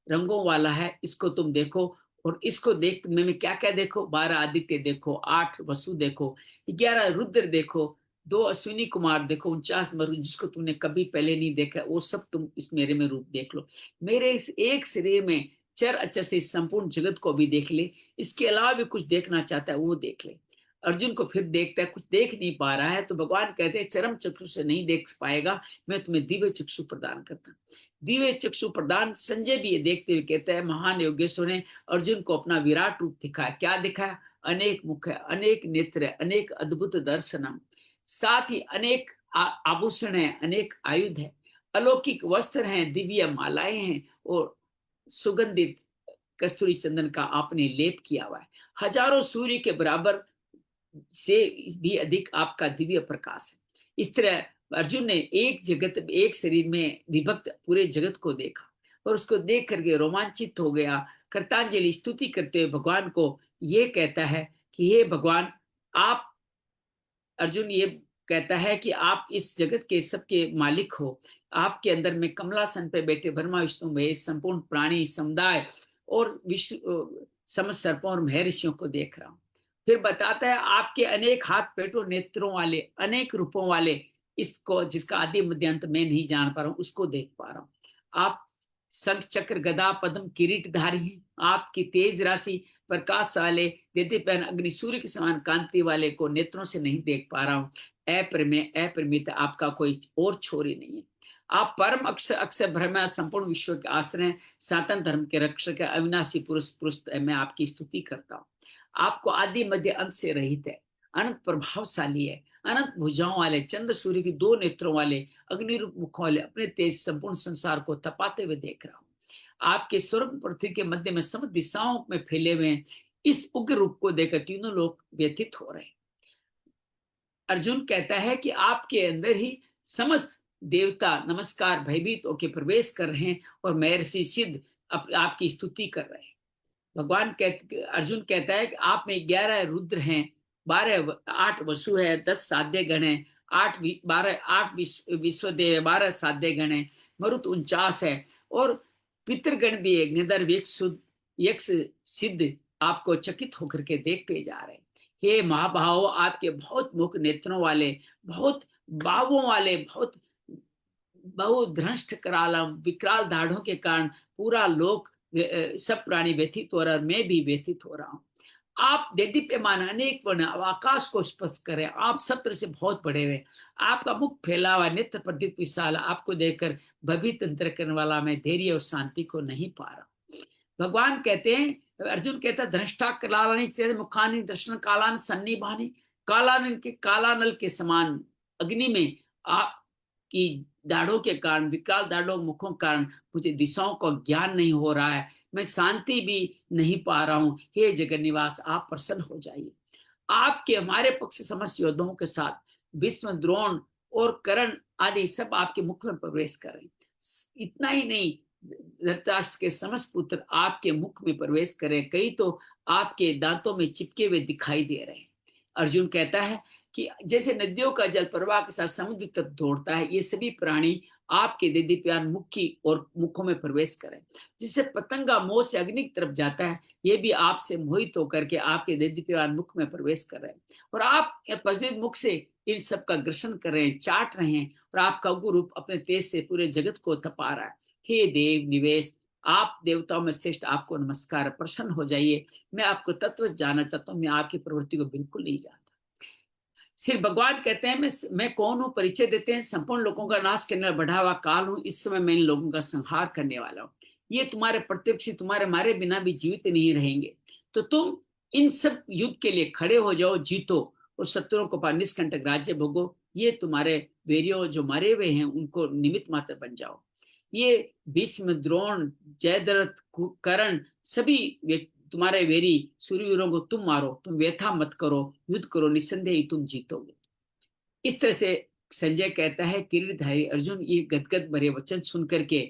रंगों वाला है, इसको तुम देखो। और इसको देख में क्या क्या देखो, 12 आदित्य देखो, 8 वसु देखो, 11 रुद्र देखो, 2 अश्विनी कुमार देखो, 49 मरु जिसको तुमने कभी पहले नहीं देखा, वो सब तुम इस मेरे में रूप देख लो। मेरे इस एक शरीर में चर अचर से इस संपूर्ण जगत को भी देख ले, इसके अलावा भी कुछ देखना चाहता है वो देख ले। अर्जुन को फिर देखता है, कुछ देख नहीं पा रहा है, तो भगवान कहते हैं चरम चक्षु से नहीं देख पाएगा, मैं तुम्हें दिव्य चक्षु प्रदान करता। दिव्य चक्षु प्रदान, संजय भी ये देखते हुए कहता है महान योगेश्वर ने अर्जुन को अपना विराट रूप दिखाया। क्या दिखाया? अनेक मुख है, अनेक नेत्र है, अनेक अद्भुत दर्शनम, साथ ही अनेक आभूषण है, अनेक आयुध है, अलौकिक वस्त्र हैं, दिव्य मालाएं हैं, और सुगंधित कस्तूरी चंदन का आपने लेप किया हुआ है। हजारों सूर्य के बराबर से भी अधिक आपका दिव्य प्रकाश है। इस तरह अर्जुन ने एक जगत, एक शरीर में विभक्त पूरे जगत को देखा और उसको देख करके रोमांचित हो गया। कृतांजलि स्तुति करते हुए भगवान को ये कहता है कि हे भगवान, आप, अर्जुन ये कहता है कि आप इस जगत के सबके मालिक हो। आपके अंदर में कमलासन पे बैठे ब्रह्मा विष्णु महेश संपूर्ण प्राणी समुदाय और विश्व समस्त सर्पों और महर्षियों को देख रहा हूँ। फिर बताता है आपके अनेक हाथ पेटों नेत्रों वाले, अनेक रूपों वाले, इसको जिसका आदि मध्य अंत मैं नहीं जान पा रहा हूँ, उसको देख पा रहा हूँ। आप शंख चक्र गदा पद्म किरीटधारी हैं। आपकी तेज राशि प्रकाश वाले देदीप्यमान अग्नि सूर्य के समान कांति वाले को नेत्रों से नहीं देख पा रहा हूँ। अप्रमेय अप्रमित, आपका कोई और छोर ही नहीं है। आप परम अक्षर अक्षर ब्रह्म संपूर्ण विश्व के आश्रय, सनातन धर्म के रक्षक, अविनाशी पुरुष पुरुष, मैं आपकी स्तुति करता हूँ। आपको आदि मध्य अंत से रहित है, अनंत प्रभावशाली है, अनंत भुजाओं वाले, चंद्र सूर्य की दो नेत्रों वाले, अग्नि रूप मुखों वाले, अपने तेज संपूर्ण संसार को तपाते हुए देख रहा हूँ। आपके स्वर्ग पृथ्वी के मध्य में समस्त दिशाओं में फैले हुए इस उग्र रूप को देखकर तीनों लोग व्यथित हो रहे हैं। अर्जुन कहता है कि आपके अंदर ही समस्त देवता नमस्कार भयभीत होकर प्रवेश कर रहे हैं और महर्षि सिद्ध आपकी स्तुति कर रहे हैं। अर्जुन कहता है कि आप में 11 रुद्र हैं, 8 वसु है, 10 साध्य गण है, 8 विश्वदेव है, 12 साध्य गण है, मरुत 49 है, और पितृगण भी है, गंधर्व यक्ष सिद्ध आपको चकित होकर के देखते जा रहे हैं। हे महाभाव, आपके बहुत मुख नेत्रों वाले, बहुत बावों वाले, बहुत बहुधृष्ट करालम विकराल दाढ़ों के कारण पूरा लोक सब प्राणी व्यथित हो रहा है, मैं भी व्यथित हो रहा हूँ। आप देदीप्यमान अनेक वर्ण आकाश को स्पर्श करें, आप सब तरह से बहुत बड़े हुए, आपका मुख फैला हुआ, नेत्र प्रदीप विशाल, आपको देखकर भयभीत अंतर करने वाला मैं धैर्य और शांति को नहीं पा रहा। भगवान कहते हैं, अर्जुन कहता है दृष्टा कलानी मुखानी दर्शन कालान सन्निभानी, कालानल के समान अग्नि में आपकी दाढ़ों के कारण, विकराल दाढ़ों मुखों के कारण मुझे दिशाओं का ज्ञान नहीं हो रहा है, मैं शांति भी नहीं पा रहा हूं। हे जगन निवास, आप प्रसन्न हो जाइए। आपके हमारे पक्ष समस्त योद्धाओं के साथ भीष्म, द्रोण और कर्ण आदि सब आपके मुख में प्रवेश करें। इतना ही नहीं, धृतराष्ट्र के समस्त पुत्र आपके मुख में प्रवेश करें, कई तो आपके दांतों में चिपके हुए दिखाई दे रहे हैं। अर्जुन कहता है कि जैसे नदियों का जल प्रवाह के साथ समुद्र तक दौड़ता है, ये सभी प्राणी आपके देदीप्यमान मुख की और मुखों में प्रवेश करें। जिससे पतंगा मोह से अग्नि की तरफ जाता है, ये भी आपसे मोहित होकर के आपके देदीप्यमान मुख में प्रवेश कर रहे हैं, और आप प्रज्वलित मुख से इन सब का ग्रसन कर रहे हैं, चाट रहे हैं, और आपका उग्र रूप अपने तेज से पूरे जगत को तपा रहा है। हे देव निवेश, आप देवताओं में श्रेष्ठ, आपको नमस्कार, प्रसन्न हो जाइए। मैं आपको तत्व जानना चाहता हूँ, मैं आपकी प्रवृत्ति को बिल्कुल नहीं जानता। सिर्फ भगवान कहते हैं मैं कौन हूँ, परिचय देते हैं, संपूर्ण लोगों का नाश करने वाला बढ़ा हुआ काल हूँ, इस समय मैं इन लोगों का संहार करने वाला हूँ। ये तुम्हारे प्रत्यक्ष तुम्हारे मारे बिना भी जीवित नहीं रहेंगे, तो तुम इन सब युद्ध के लिए खड़े हो जाओ, जीतो और शत्रुओं को पार निष्कंटक राज्य भोगो। ये तुम्हारे वीरों जो मरे हुए हैं उनको निमित्त मात्र बन जाओ। ये भीष्म, द्रोण, जयद्रथ, कर्ण सभी तुम्हारे वेरी सूर्यवीरों को तुम मारो, तुम व्यथा मत करो, युद्ध करो, निस्संदेह तुम जीतोगे। इस तरह से संजय कहता है, किरीटधारी अर्जुन ये गदगद भरे वचन सुन करके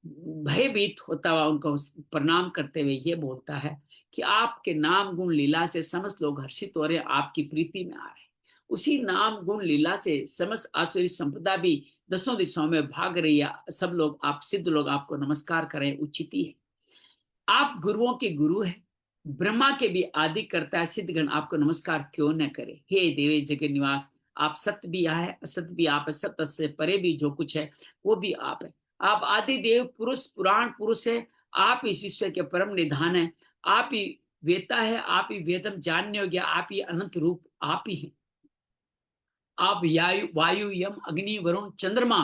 भयभीत होता हुआ उनको प्रणाम करते हुए ये बोलता है कि आपके नाम गुण लीला से समस्त लोग हर्षित हो रहे, आपकी प्रीति में आ रहे। उसी नाम गुण लीला से समस्त आसुरी संपदा भी दसों दिशाओं में भाग रही है। सब लोग, आप सिद्ध लोग आपको नमस्कार करें, उचित ही है। आप गुरुओं के गुरु हैं, ब्रह्मा के भी आदि करता है, सिद्धगण आपको नमस्कार क्यों न करे। हे देवे जगन निवास, आप सत्य भी है, असत्य भी आप है, सत्य से परे भी जो कुछ है वो भी आप है। आप आदि देव पुरुष, पुराण पुरुष है, आप इस विश्व के परम निधान है, आप ही वेता है, आप ही वेदम जानने योग्य, आप ही अनंत रूप आप ही हैं। आप वायु यम अग्नि वरुण चंद्रमा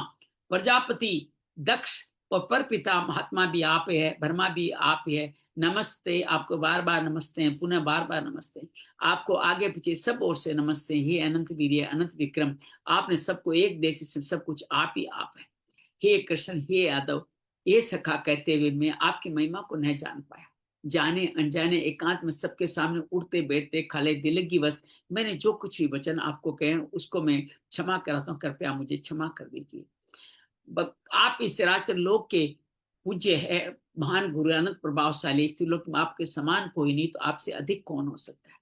प्रजापति दक्ष और पर पिता महात्मा भी आप है, ब्रह्मा भी आप है। नमस्ते, आपको बार बार नमस्ते हैं, पुनः बार बार नमस्ते हैं, आपको आगे पीछे सब ओर से नमस्ते। हे अनंत वीर्य अनंत विक्रम, आपने सबको एक देश से सब कुछ आप ही आप है। हे कृष्ण, हे यादव, ये सखा कहते हुए मैं आपकी महिमा को नहीं जान पाया। जाने अनजाने एकांत में सबके सामने उठते बैठते खाले दिल की बस मैंने जो कुछ भी वचन आपको कहे उसको मैं क्षमा कराता हूँ, कृपया मुझे क्षमा कर दीजिए। आप इस चराचर लोक के पूज्य है, महान गुरु अनंत प्रभावशाली, इस लोक में आपके समान कोई नहीं, तो आपसे अधिक कौन हो सकता है।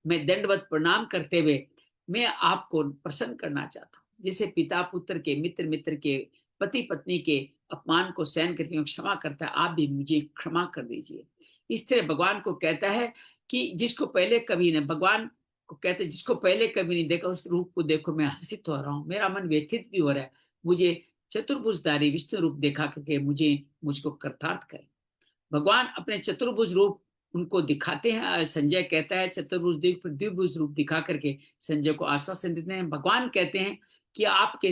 मैं दंडवत प्रणाम करते हुए मैं आपको प्रसन्न करना चाहता हूँ। जैसे पिता पुत्र के, मित्र मित्र के, पति पत्नी के अपमान को सहन करके क्षमा करता है, आप भी मुझे क्षमा कर दीजिए। इस तरह भगवान को कहता है कि जिसको पहले कभी ने, भगवान को कहते हैं जिसको पहले कभी नहीं देखा उस रूप को देखो मैं हर्षित हो रहा हूँ, मेरा मन व्यथित भी हो रहा है। मुझे चतुर्भुजधारी विष्णु रूप देखा करके मुझको कृतार्थ करे। भगवान अपने चतुर्भुज रूप उनको दिखाते हैं। संजय कहता है चतुर्भुज द्विभुज रूप दिखा करके संजय को आश्वासन देते हैं। भगवान कहते हैं कि आपके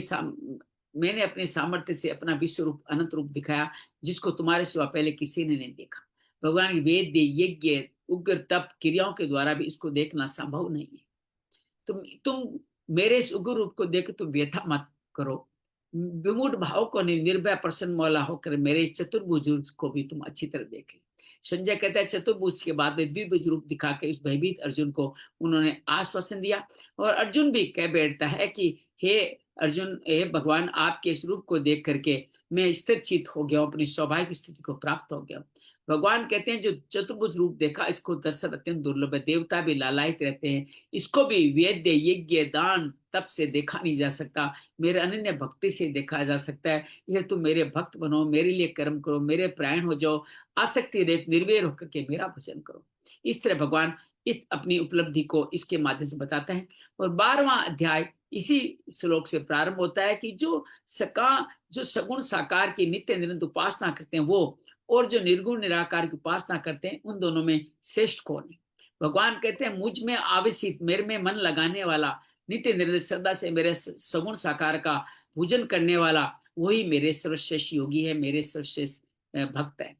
मैंने अपने सामर्थ्य से अपना विश्व रूप अनंत रूप दिखाया, जिसको तुम्हारे सिवा पहले किसी ने नहीं देखा। भगवान की वेद यज्ञ उग्र तप क्रियाओं के द्वारा भी इसको देखना संभव नहीं है। तुम मेरे इस उग्र रूप को देख तुम व्यथा मत करो, विमूढ़ भाव को नहीं, निर्भय प्रसन्न मौला होकर मेरे चतुर्भुज को भी तुम अच्छी तरह देख लो। संजय कहता है चतुर्भुज के बाद में द्विभुज रूप दिखा के इस भयभीत अर्जुन को उन्होंने आश्वासन दिया। और अर्जुन भी कह बैठता है कि हे अर्जुन, हे भगवान, आपके इस रूप को देख करके मैं स्थिर चित हो गया हूँ, अपनी सौभाग्य स्थिति को प्राप्त हो गया। भगवान कहते हैं जो चतुर्भुज रूप देखा इसको दर्शन अत्यंत दुर्लभ है, देवता भी लालायित रहते हैं, इसको भी वेद्य यज्ञ दान तप से देखा नहीं जा सकता, मेरे अनन्य भक्ति से देखा जा सकता है। इसलिए तुम मेरे भक्त बनो, मेरे लिए कर्म करो, मेरे प्राण हो जाओ, आसक्ति रहित निर्वैर होकर के मेरा भजन करो। इस तरह भगवान इस अपनी उपलब्धि को इसके माध्यम से बताता है। और 12वां अध्याय इसी श्लोक से प्रारंभ होता है कि जो सगुण साकार की नित्य निरंतर उपासना करते हैं वो, और जो निर्गुण निराकार की उपासना करते हैं, उन दोनों में श्रेष्ठ कौन है। भगवान कहते हैं मुझ में आवेशित, मेरे में मन लगाने वाला, नित्य निरंतर श्रद्धा से मेरे सगुण साकार का पूजन करने वाला, वही मेरे सर्वश्रेष्ठ योगी है, मेरे सर्वश्रेष्ठ भक्त है।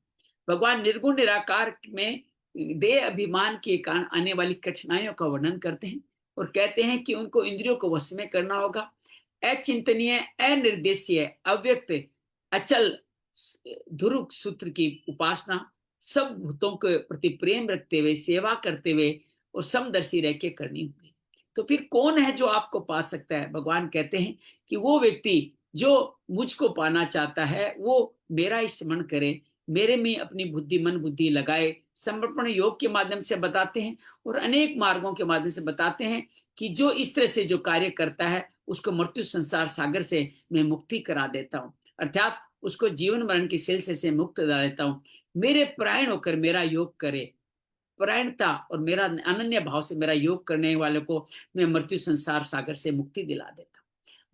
भगवान निर्गुण निराकार में देह अभिमान के कारण आने वाली कठिनाइयों का वर्णन करते हैं और कहते हैं कि उनको इंद्रियों को वश में करना होगा। अचिंतनीय, अनिर्देशीय, अव्यक्त, अचल ध्रुव सूत्र की उपासना, सब भूतों के प्रति प्रेम रखते हुए, सेवा करते हुए और समदर्शी रह के करनी होगी। तो फिर कौन है जो आपको पा सकता है। भगवान कहते हैं कि वो व्यक्ति जो मुझको पाना चाहता है वो मेरा ही स्मरण करे, मेरे में अपनी बुद्धि मन बुद्धि लगाए। समर्पण योग के माध्यम से बताते हैं और अनेक मार्गों के माध्यम से बताते हैं कि जो इस तरह से जो कार्य करता है उसको मृत्यु संसार सागर से मैं मुक्ति करा देता हूँ, अर्थात उसको जीवन मरण के सिलसिले से मुक्त करा देता हूँ। मेरे प्राण होकर मेरा योग करे, परायणता और मेरा अनन्य भाव से मेरा योग करने वाले को मैं मृत्यु संसार सागर से मुक्ति दिला देता हूँ।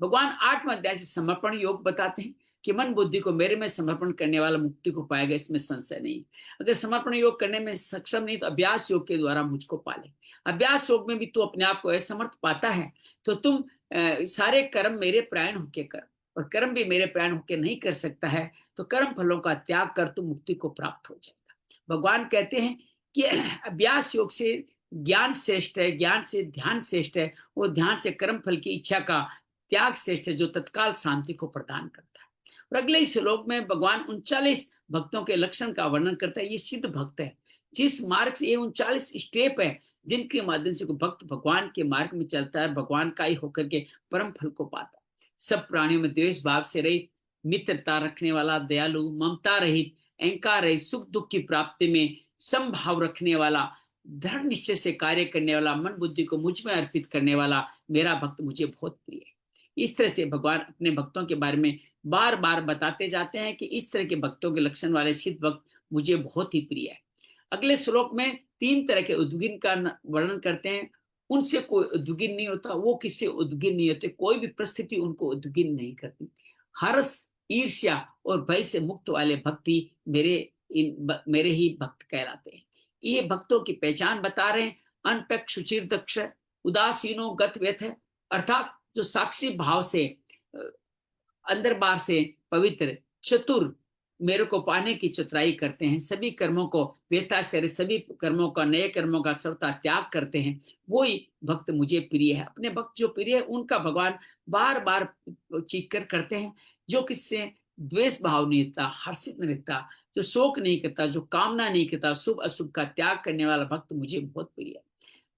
भगवान 8वें अध्याय से समर्पण योग बताते हैं कि मन बुद्धि को मेरे में समर्पण करने वाला मुक्ति को पाएगा, इसमें संशय नहीं। अगर समर्पण योग करने में सक्षम नहीं तो अभ्यास योग के द्वारा मुझको पाले। अभ्यास योग में भी तू अपने आप को असमर्थ पाता है तो तुम सारे कर्म मेरे प्राण होके कर, और कर्म भी मेरे प्राण होके नहीं कर सकता है तो कर्म फलों का त्याग कर तुम मुक्ति को प्राप्त हो जाएगा। भगवान कहते हैं कि अभ्यास योग से ज्ञान श्रेष्ठ है, ज्ञान से ध्यान श्रेष्ठ है, और ध्यान से कर्म फल की इच्छा का त्याग श्रेष्ठ है जो तत्काल शांति को प्रदान करता है। और अगले श्लोक में भगवान 39 भक्तों के लक्षण का वर्णन करता है। ये सिद्ध भक्त है, जिस मार्ग से ये 39 स्टेप है जिनके माध्यम से भक्त भगवान के मार्ग में चलता है, भगवान का ही होकर के परम फल को पाता है। सब प्राणियों में द्वेष भाव से रहित, मित्रता रखने वाला, दयालु, ममता रहित, अहंकार रहित, सुख दुख की प्राप्ति में समभाव रखने वाला, दृढ़ निश्चय से कार्य करने वाला, मन बुद्धि को मुझ में अर्पित करने वाला मेरा भक्त मुझे बहुत प्रिय है। इस तरह से भगवान अपने भक्तों के बारे में बार बार बताते जाते हैं कि इस तरह के भक्तों के लक्षण वाले सिद्ध भक्त मुझे बहुत ही प्रिय है। अगले श्लोक में 3 तरह के उद्विग्न का वर्णन करते हैं। उनसे कोई उद्विग्न नहीं होता, वो किससे उद्विग्न नहीं होते, कोई भी परिस्थिति उनको उद्विग्न नहीं करती। हर्ष, ईर्ष्या और भय से मुक्त वाले भक्ति मेरे मेरे ही भक्त कहलाते हैं। ये भक्तों की पहचान बता रहे हैं। अनपेक्ष सुचिर दक्ष उदासीनो गत व्यथ है, अर्थात जो साक्षी भाव से अंदर बाहर से पवित्र चतुर मेरे को पाने की चतुराई करते हैं, सभी कर्मों को व्यथा से सभी कर्मों का नए कर्मों का सर्वथा त्याग करते हैं, वो ही भक्त मुझे प्रिय है। अपने भक्त जो प्रिय है उनका भगवान बार बार चीख कर करते हैं। जो किससे द्वेष भाव नहीं रहता, हर्षित नहीं रहता, जो शोक नहीं करता, जो कामना नहीं करता, शुभ अशुभ का त्याग करने वाला भक्त मुझे बहुत प्रिय है।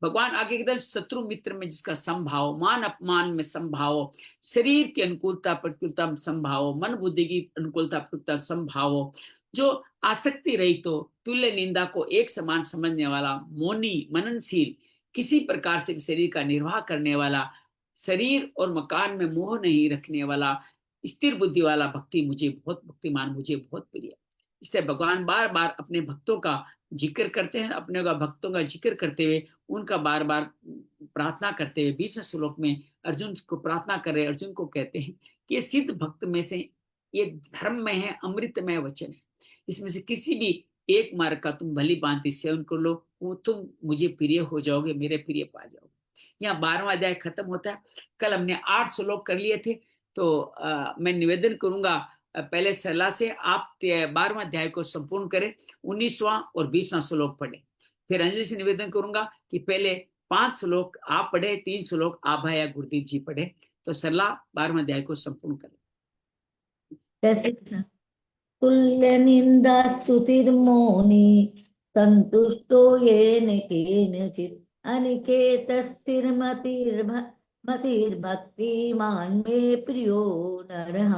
भगवान आगे कहते हैं शत्रु मित्र में जिसका संभाव, मान अपमान में संभाव, शरीर की अनुकूलता प्रतिकूलता में संभाव, मन बुद्धि की अनुकूलता प्रतिकूलता संभाव, जो आसक्ति रही तो तुल्य निंदा को एक समान समझने वाला, मौनी मननशील, किसी प्रकार से शरीर का निर्वाह करने वाला, शरीर और मकान में मोह नहीं रखने वाला, स्थिर बुद्धि वाला भक्ति मुझे बहुत भक्तिमान मुझे बहुत प्रिय है। इसलिए भगवान बार बार अपने भक्तों का जिक्र करते हैं, अपने भक्तों का जिक्र करते हुए उनका बार बार प्रार्थना करते हुए 20वें श्लोक में अर्जुन को प्रार्थना कर रहे, अर्जुन को कहते हैं कि ये सिद्ध भक्त में से ये धर्म में है, अमृतमय वचन है, इसमें से किसी भी एक मार्ग का तुम भली भांति सेवन कर लो, वो तुम मुझे प्रिय हो जाओगे, मेरे प्रिय पा जाओगे। यहाँ 12वां अध्याय खत्म होता है। कल हमने 8 श्लोक कर लिए थे, तो मैं निवेदन करूंगा पहले सलाह से आप 12वां अध्याय को संपूर्ण करें, 19वां और 20वां श्लोक पढ़े। फिर अंजलि से निवेदन करूंगा कि पहले 5 श्लोक आप पढ़े, 3 श्लोक आभा या गुरुदीप जी पढ़े, तो सलाह 12वां अध्याय को संपूर्ण करें। तुल्य निंदा स्तुतिर्मौनी संतुष्टो येन केनचित् अनिकेतस्थिरमतिर्भक्तिमान् मे प्रियो नरः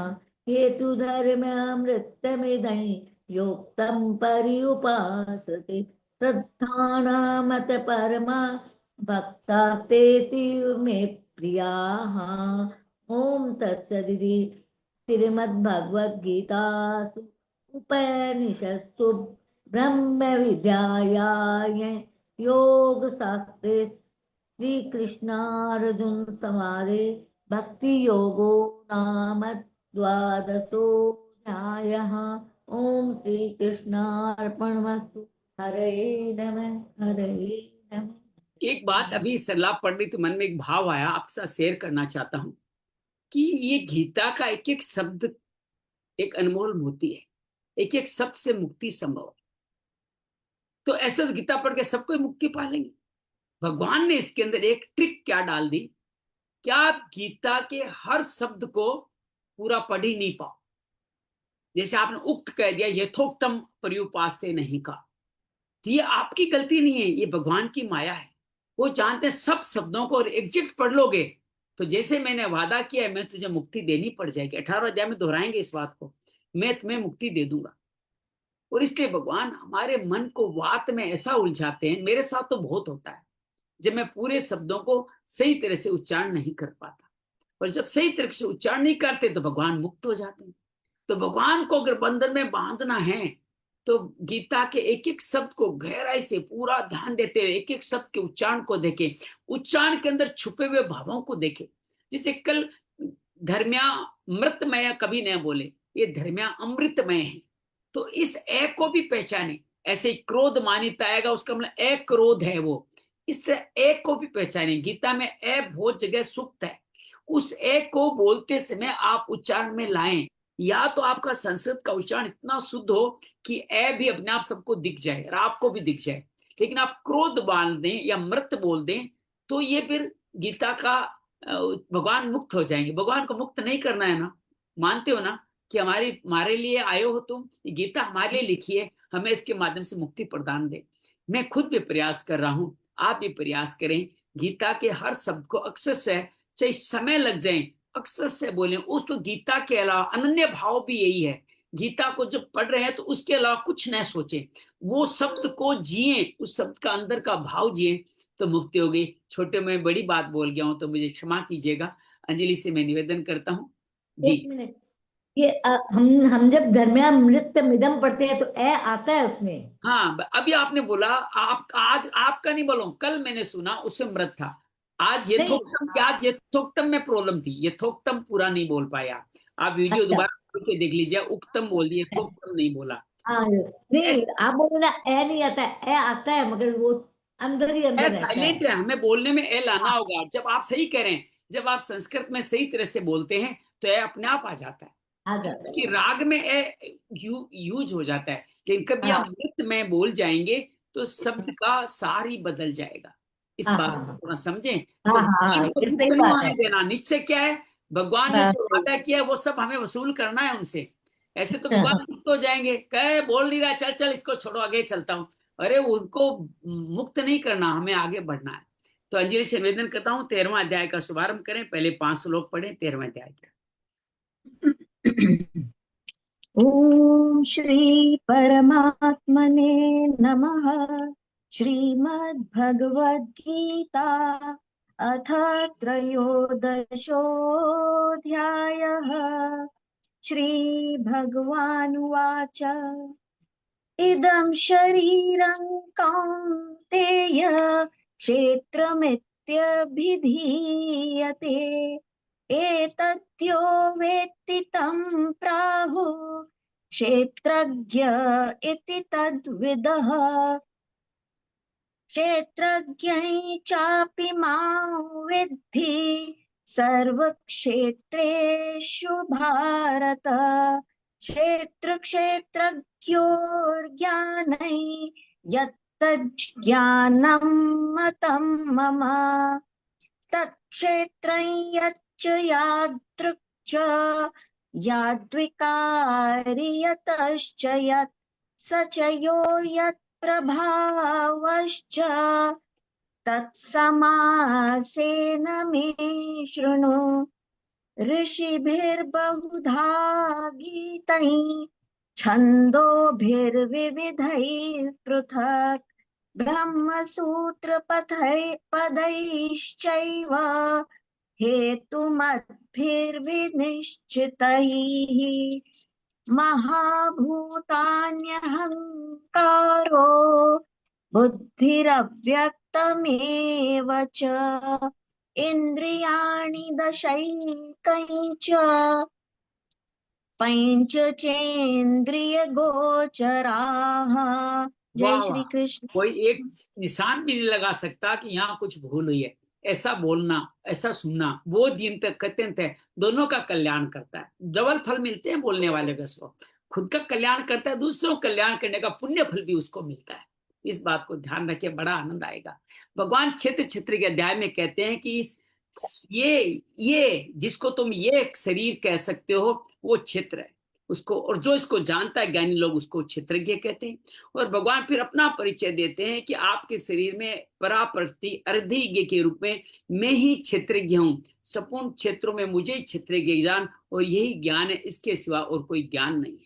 हेतु धर्म्यामृतमिदं योक्तं पर्युपासते श्रद्धानामत परमा भक्तास्तेति मे प्रियाः। ओम तत्सदिति श्रीमद्भगवद्गीतासु उपनिषत्सु ब्रह्म विद्यायां योगशास्त्रे श्रीकृष्णार्जुन संवादे भक्ति योगो नाम द्वादशोऽध्यायः। ओम श्री कृष्णार्पणमस्तु। हरे नमः हरे नमः। एक बात अभी सलाह पढ़ रही तो मन में एक भाव आया, आपके साथ शेयर करना चाहता हूं कि ये गीता का एक एक शब्द एक अनमोल मोती है, एक एक शब्द से मुक्ति संभव है। तो ऐसा तो गीता पढ़ के सबको मुक्ति पा लेंगे। भगवान ने इसके अंदर एक ट्रिक क्या डाल दी, क्या आप गीता के हर शब्द को पूरा पढ़ ही नहीं पाओ। जैसे आपने उक्त कह दिया, यथोक्तम पर्युपास्ते नहीं का, तो ये आपकी गलती नहीं है, ये भगवान की माया है। वो जानते हैं सब शब्दों को, और एग्जैक्ट पढ़ लोगे तो जैसे मैंने वादा किया है, मैं तुझे मुक्ति देनी पड़ जाएगी। 18वें अध्याय में दोहराएंगे इस बात को, मैं तुम्हें मुक्ति दे दूंगा। और इसलिए भगवान हमारे मन को वात में ऐसा उलझाते हैं, मेरे साथ तो बहुत होता है, जब मैं पूरे शब्दों को सही तरह से उच्चारण नहीं कर पाता, और जब सही तरह से उच्चारण नहीं करते तो भगवान मुक्त हो जाते हैं। तो भगवान को अगर बंधन में बांधना है तो गीता के एक एक शब्द को गहराई से पूरा ध्यान देते हुए एक एक शब्द के उच्चारण को देखे, उच्चारण के अंदर छुपे हुए भावों को देखे। जैसे कल धर्म्या मृतमय कभी न बोले, ये धर्म्या अमृतमय है, तो इस ए को भी पहचाने। ऐसे क्रोध मान्यता आएगा, उसका मतलब ए क्रोध है वो, इस तरह ए को भी पहचाने। गीता में ए बहुत जगह सुप्त है, उस ए को बोलते समय आप उच्चारण में लाएं, या तो आपका संस्कृत का उच्चारण इतना शुद्ध हो कि ए भी अपने आप सबको दिख जाए और आपको भी दिख जाए। लेकिन आप क्रोध बांध दें या मृत बोल दें तो ये फिर गीता का भगवान मुक्त हो जाएंगे। भगवान को मुक्त नहीं करना है ना, मानते हो ना कि हमारे लिए आए हो तुम, ये गीता हमारे लिए लिखी है, हमें इसके माध्यम से मुक्ति प्रदान दे। मैं खुद भी प्रयास कर रहा हूं, आप भी प्रयास करें, गीता के हर शब्द को अक्सर से चाहे समय लग जाए अक्सर से बोलें। उस तो गीता के अलावा अनन्य भाव भी यही है, गीता को जब पढ़ रहे हैं तो उसके अलावा कुछ न सोचें, वो शब्द को जिए, उस शब्द का अंदर का भाव जिए तो मुक्ति हो गई। छोटे में बड़ी बात बोल गया हूं तो मुझे क्षमा कीजिएगा। अंजलि से मैं निवेदन करता हूँ जी। एक मिनट, ये हम जब धर्म्यामृत मिदम पढ़ते हैं तो ए आता है उसमें। हाँ, अभी आपने बोला, आप आज आपका नहीं बोलो, कल मैंने सुना उससे मृत था, आज नहीं, यथोक्तम क्या, आज यथोक्तम में प्रॉब्लम थी, यथोक्तम पूरा नहीं बोल पाया। आप वीडियो अच्छा दोबारा खोल के देख लीजिए, उक्तम बोल दिया, यथोक्तम नहीं बोला। हाँ नहीं, आप बोलो ना ए नहीं आता है, ए आता है मगर वो अंदर ही अंदर रहता साइलेंट है। है, हमें बोलने में ए लाना हाँ, होगा। जब आप सही कह रहे हैं, जब आप संस्कृत में सही तरह से बोलते हैं तो ए अपने आप आ जाता है। आ जाता उसकी है। राग में ए यूज हो जाता है। लेकिन कभी हाँ आप मृत में बोल जाएंगे तो शब्द का सार ही बदल जाएगा। इस हाँ बात हाँ को हाँ थोड़ा समझें। हाँ तो हाँ हाँ, भगवान को ये दुख सही नहीं बात होने है। देना। निश्चय क्या है, भगवान ने हाँ जो सही। वादा किया है वो सब हमें वसूल करना है उनसे। ऐसे तो भगवान हाँ, मुक्त हो जाएंगे, कहे बोल नहीं रहा, चल चल इसको छोड़ो आगे चलता हूँ। अरे उनको मुक्त नहीं करना, हमें आगे बढ़ना है। तो अंजलि से निवेदन करता हूँ 13वां अध्याय का शुभारंभ करें। पहले 5 श्लोक पढ़े 13वां अध्याय का। ॐ श्री परमात्मने नमः। श्रीमद्भगवद्गीता अथ त्रयोदशोऽध्यायः। श्रीभगवानुवाच इदं शरीरं कौन्तेय क्षेत्रमित्यभिधीयते। एतद्यो वेत्ति तं प्राहुः क्षेत्रज्ञ इति तद्विदः। क्षेत्रज्ञै चापि मां विद्धि सर्वक्षेत्रेषु भारत। क्षेत्रक्षेत्रज्ञोर्ज्ञानै यत्तज्ज्ञानं मतं मम। तत्क्षेत्रं यच्च यादृक् च याद्विकारि यतश्च यत् स च यो यत्प्रभावश्च तत्समासेन मे शृणु। ऋषिभिर्बहुधा गीतैः छन्दोभिर्विविधैः पृथक् ब्रह्मसूत्रपदैश्चैव हेतुमद्भिर्विनिश्चितैः। महाभूतान्यहङ्कारो बुद्धिरव्यक्तमेव च इन्द्रियाणि दशैकञ्च पञ्चचेन्द्रियगोचराः। जय वाह श्री वाह, कृष्ण। कोई एक निशान भी नहीं लगा सकता कि यहाँ कुछ भूल हुई है। ऐसा बोलना, ऐसा सुनना, वो दिन तक अत्यंत है, दोनों का कल्याण करता है। डबल फल मिलते हैं बोलने वाले को। खुद का कल्याण करता है, दूसरों को कल्याण करने का पुण्य फल भी उसको मिलता है। इस बात को ध्यान रखिए, बड़ा आनंद आएगा। भगवान क्षेत्र क्षेत्र के अध्याय में कहते हैं कि ये जिसको तुम ये शरीर कह सकते हो वो क्षेत्र है उसको, और जो इसको जानता है ज्ञानी लोग उसको क्षेत्रज्ञ कहते हैं। और भगवान फिर अपना परिचय देते हैं कि आपके शरीर में पराप्रति अर्धज्ञ के रूप में मैं ही क्षेत्रज्ञ हूँ। संपूर्ण क्षेत्रों में मुझे ही क्षेत्रज्ञ जान, और यही ज्ञान है, इसके सिवा और कोई ज्ञान नहीं है।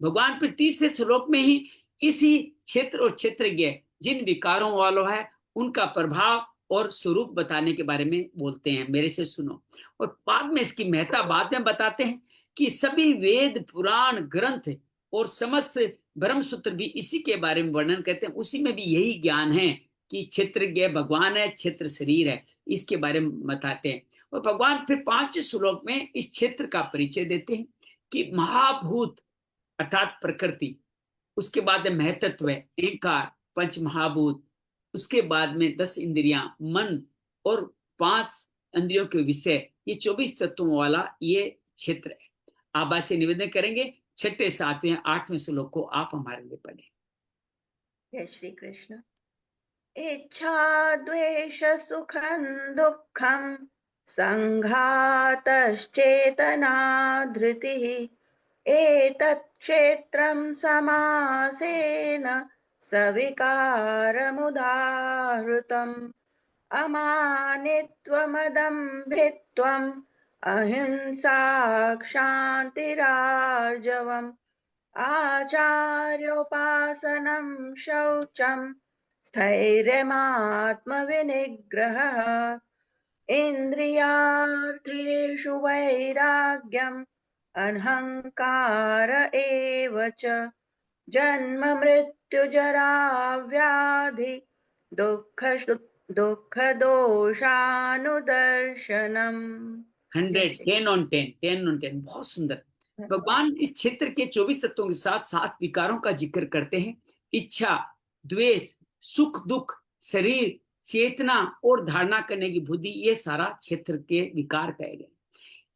भगवान फिर 30वें श्लोक में ही इसी क्षेत्र और क्षेत्रज्ञ जिन विकारों वालों है उनका प्रभाव और स्वरूप बताने के बारे में बोलते हैं। मेरे से सुनो। और बाद में इसकी महत्ता बाद में बताते हैं कि सभी वेद पुराण ग्रंथ और समस्त ब्रह्म सूत्र भी इसी के बारे में वर्णन करते हैं। उसी में भी यही ज्ञान है कि क्षेत्रज्ञ भगवान है, क्षेत्र शरीर है, इसके बारे में बताते हैं। और भगवान फिर 5 श्लोक में इस क्षेत्र का परिचय देते हैं कि महाभूत अर्थात प्रकृति, उसके बाद में महतत्व है अहंकार, पंच महाभूत, उसके बाद में 10 इंद्रियां, मन और 5 इंद्रियों के विषय, ये 24 तत्वों वाला ये क्षेत्र है। आबा से निवेदन करेंगे 6, 7, 8वें श्लोक को आप हमारे लिए पढ़ें। जय श्री कृष्ण। इच्छा द्वेष सुखं दुःखं संघातश्चेतना धृतिः। एतत् क्षेत्रं समासेन सविकारमुदाहृतम्। अमानित्वमदम्भित्वम् अहिंसा क्षान्तिरार्जवम् आचार्योपासनं शौचं स्थैर्यमात्मविनिग्रहः। इन्द्रियार्थेषु वैराग्यम् अहङ्कार एव च। जन्म मृत्यु जरा व्याधि दुःखदोषानुदर्शनम्। 100, 10 on 10, 10 on 10, बहुत सुंदर। भगवान इस क्षेत्र के 24 तत्वों के साथ 7 विकारों का जिक्र करते हैं। इच्छा, द्वेष, सुख दुख, शरीर, चेतना और धारणा करने की बुद्धि, ये सारा क्षेत्र के विकार कहे गए।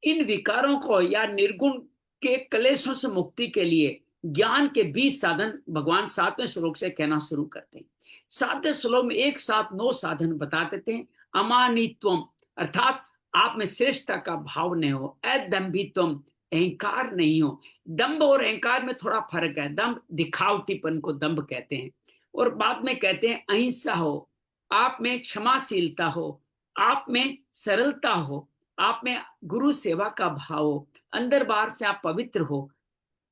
इन विकारों को या निर्गुण के क्लेशों से मुक्ति के लिए ज्ञान के 20 साधन भगवान 7वें श्लोक से कहना शुरू करते हैं। 7वें श्लोक में एक साथ 9 साधन बता देते हैं। अमानित्वम अर्थात आप में श्रेष्ठता का भाव नहीं हो, अदम्भित्वम अहंकार नहीं हो। दंभ और अहंकार में थोड़ा फर्क है। दंभ दिखावटीपन को दंभ कहते हैं, और बाद में कहते हैं अहिंसा हो, आप में क्षमाशीलता हो, आप में सरलता हो, आप में गुरु सेवा का भाव हो, अंदर बाहर से आप पवित्र हो,